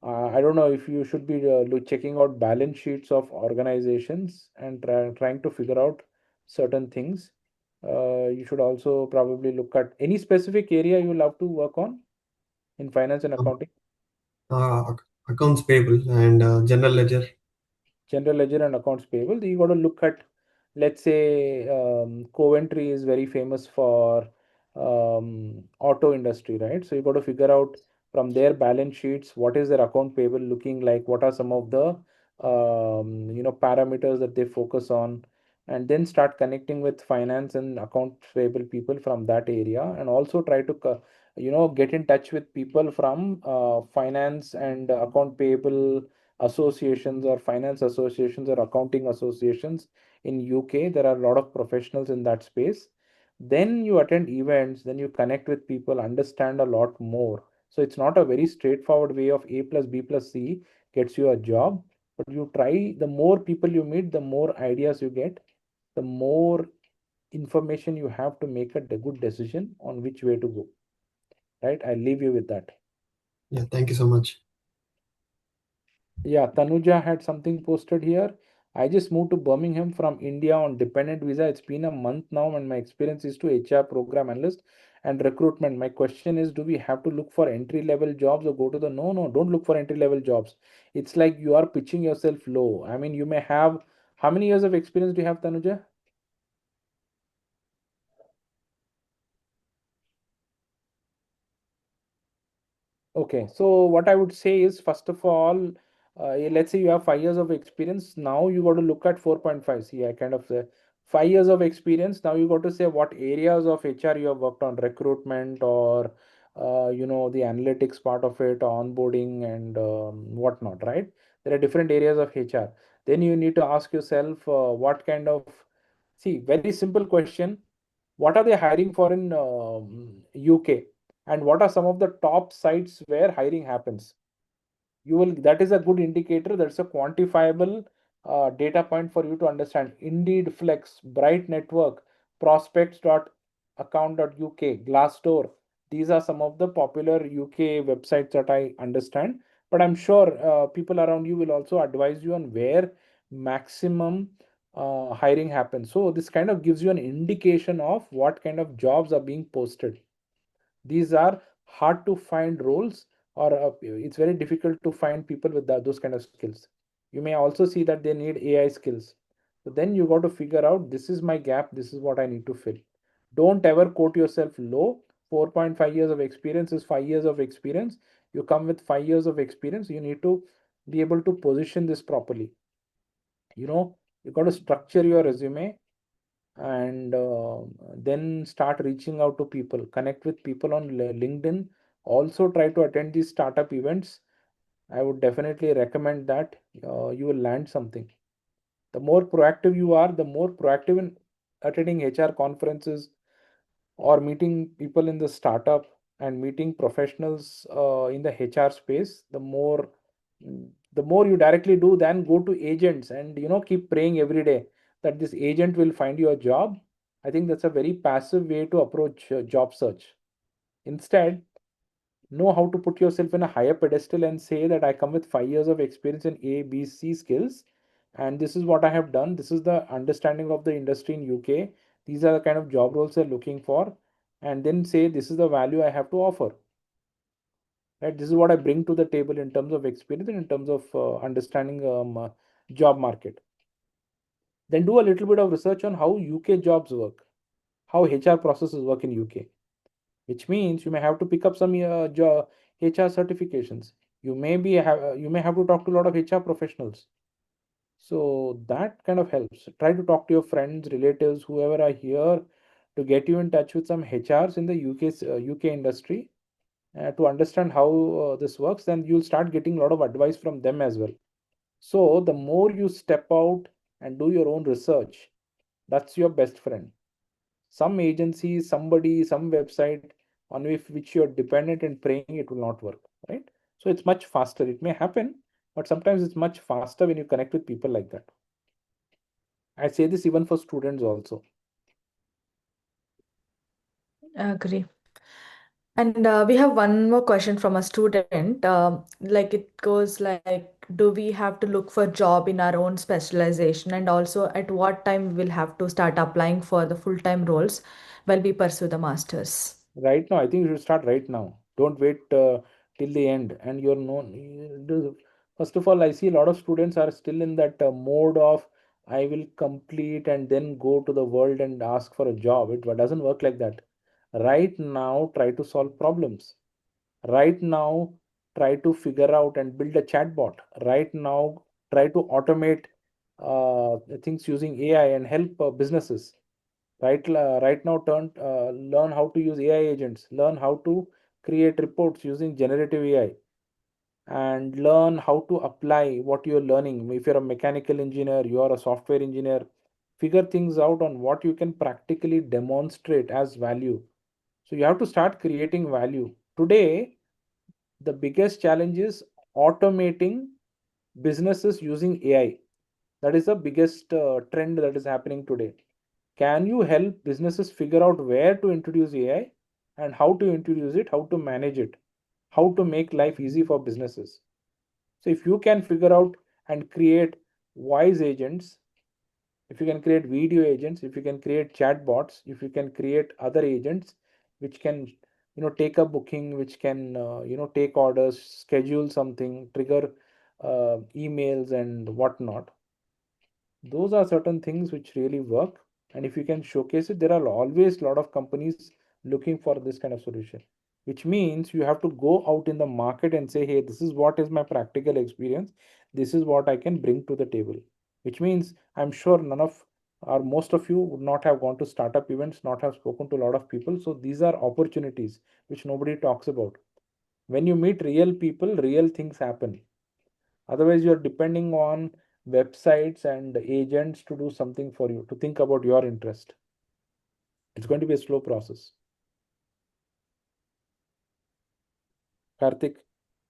I don't know if you should be checking out balance sheets of organizations and trying to figure out certain things. You should also probably look at any specific area you love to work on in finance and Um, accounting. Accounts payable and general ledger. General ledger and accounts payable. You got to look at, let's say, Coventry is very famous for auto industry, right? So you got to figure out from their balance sheets what is their account payable looking like, what are some of the parameters that they focus on, and then start connecting with finance and accounts payable people from that area, and also try to get in touch with people from finance and account payable associations or finance associations or accounting associations in UK. There are a lot of professionals in that space. Then you attend events, then you connect with people, understand a lot more. So it's not a very straightforward way of A plus B plus C gets you a job, but you try, the more people you meet, the more ideas you get, the more information you have to make a good decision on which way to go. Right? I leave you with that. Yeah. Thank you so much. Yeah, Tanuja had something posted here. I just moved to Birmingham from India on dependent visa. It's been a month now, and my experience is to HR program analyst and recruitment. My question is, do we have to look for entry level jobs or go to the no, no, don't look for entry level jobs. It's like you are pitching yourself low. I mean, you may have, how many years of experience do you have, Tanuja? Okay, so what I would say is, first of all, let's say you have 5 years of experience. Now you got to look at 4.5. See, I kind of say 5 years of experience. Now you got to say what areas of HR you have worked on, recruitment or the analytics part of it, onboarding and whatnot, right? There are different areas of HR. Then you need to ask yourself what kind of See, very simple question. What are they hiring for in UK? And what are some of the top sites where hiring happens? That is a good indicator. That's a quantifiable data point for you to understand. Indeed, Flex, Bright Network, prospects.account.uk, Glassdoor. These are some of the popular UK websites that I understand. But I'm sure people around you will also advise you on where maximum hiring happens. So this kind of gives you an indication of what kind of jobs are being posted. These are hard to find roles, or it's very difficult to find people with those kind of skills. You may also see that they need AI skills. So then you got to figure out, this is my gap, this is what I need to fill. Don't ever quote yourself low. 4.5 years of experience is 5 years of experience. You come with 5 years of experience, you need to be able to position this properly. You got to structure your resume, and then start reaching out to people, connect with people on LinkedIn. Also try to attend these startup events. I would definitely recommend that. You will land something. The more proactive you are, the more proactive in attending HR conferences or meeting people in the startup and meeting professionals in the HR space, the more you directly do than go to agents and keep praying every day that this agent will find you a job. I think that's a very passive way to approach job search. Instead, know how to put yourself in a higher pedestal and say that I come with 5 years of experience in A, B, C skills, and this is what I have done. This is the understanding of the industry in UK. These are the kind of job roles they're looking for, and then say this is the value I have to offer. Right? This is what I bring to the table in terms of experience and in terms of understanding job market. Then do a little bit of research on how UK jobs work, how HR processes work in UK, which means you may have to pick up some HR certifications. You may have to talk to a lot of HR professionals. So that kind of helps. Try to talk to your friends, relatives, whoever are here, to get you in touch with some HRs in the UK industry, to understand how this works. Then you'll start getting a lot of advice from them as well. So the more you step out and do your own research, that's your best friend. Some agency, somebody, some website on which you're dependent and praying, it will not work, right? So it's much faster. It may happen, but sometimes it's much faster when you connect with people like that. I say this even for students also. Agree. And we have one more question from a student. Like it goes like, do we have to look for job in our own specialization? And also at what time we will have to start applying for the full-time roles while we pursue the masters? Right now, I think you should start right now. Don't wait till the end. And you're known. First of all, I see a lot of students are still in that mode of, I will complete and then go to the world and ask for a job. It doesn't work like that. Right now, try to solve problems. Right now, try to figure out and build a chatbot. Right now, try to automate things using AI and help businesses. Right now, learn how to use AI agents. Learn how to create reports using generative AI, and learn how to apply what you're learning. If you're a mechanical engineer, you are a software engineer, figure things out on what you can practically demonstrate as value. So you have to start creating value. Today, the biggest challenge is automating businesses using AI. That is the biggest trend that is happening today. Can you help businesses figure out where to introduce AI and how to introduce it, how to manage it, how to make life easy for businesses? So if you can figure out and create voice agents, if you can create video agents, if you can create chatbots, if you can create other agents which can take a booking, which can take orders, schedule something, trigger emails and whatnot, those are certain things which really work. And if you can showcase it, there are always a lot of companies looking for this kind of solution, which means you have to go out in the market and say, hey, this is what is my practical experience, this is what I can bring to the table. Which means I'm sure none of or most of you would not have gone to startup events, not have spoken to a lot of people. So these are opportunities which nobody talks about. When you meet real people, real things happen. Otherwise, you're depending on websites and agents to do something for you, to think about your interest. It's going to be a slow process. Karthik?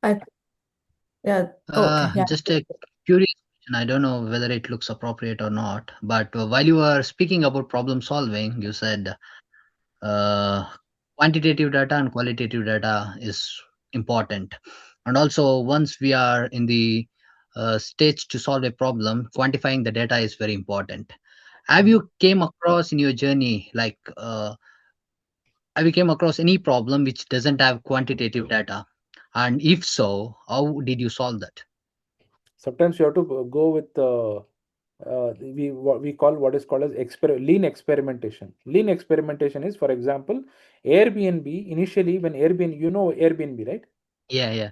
Yeah. Okay. Yeah. Just a curious question. I don't know whether it looks appropriate or not, but while you were speaking about problem solving, you said quantitative data and qualitative data is important. And also, once we are in the stage to solve a problem, quantifying the data is very important. Have you came across in your journey, like, have you came across any problem which doesn't have quantitative data? And if so, how did you solve that? Sometimes you have to go with what we call what is called as lean experimentation. Lean experimentation is, for example, Airbnb. Initially, when Airbnb, you know Airbnb, right? Yeah.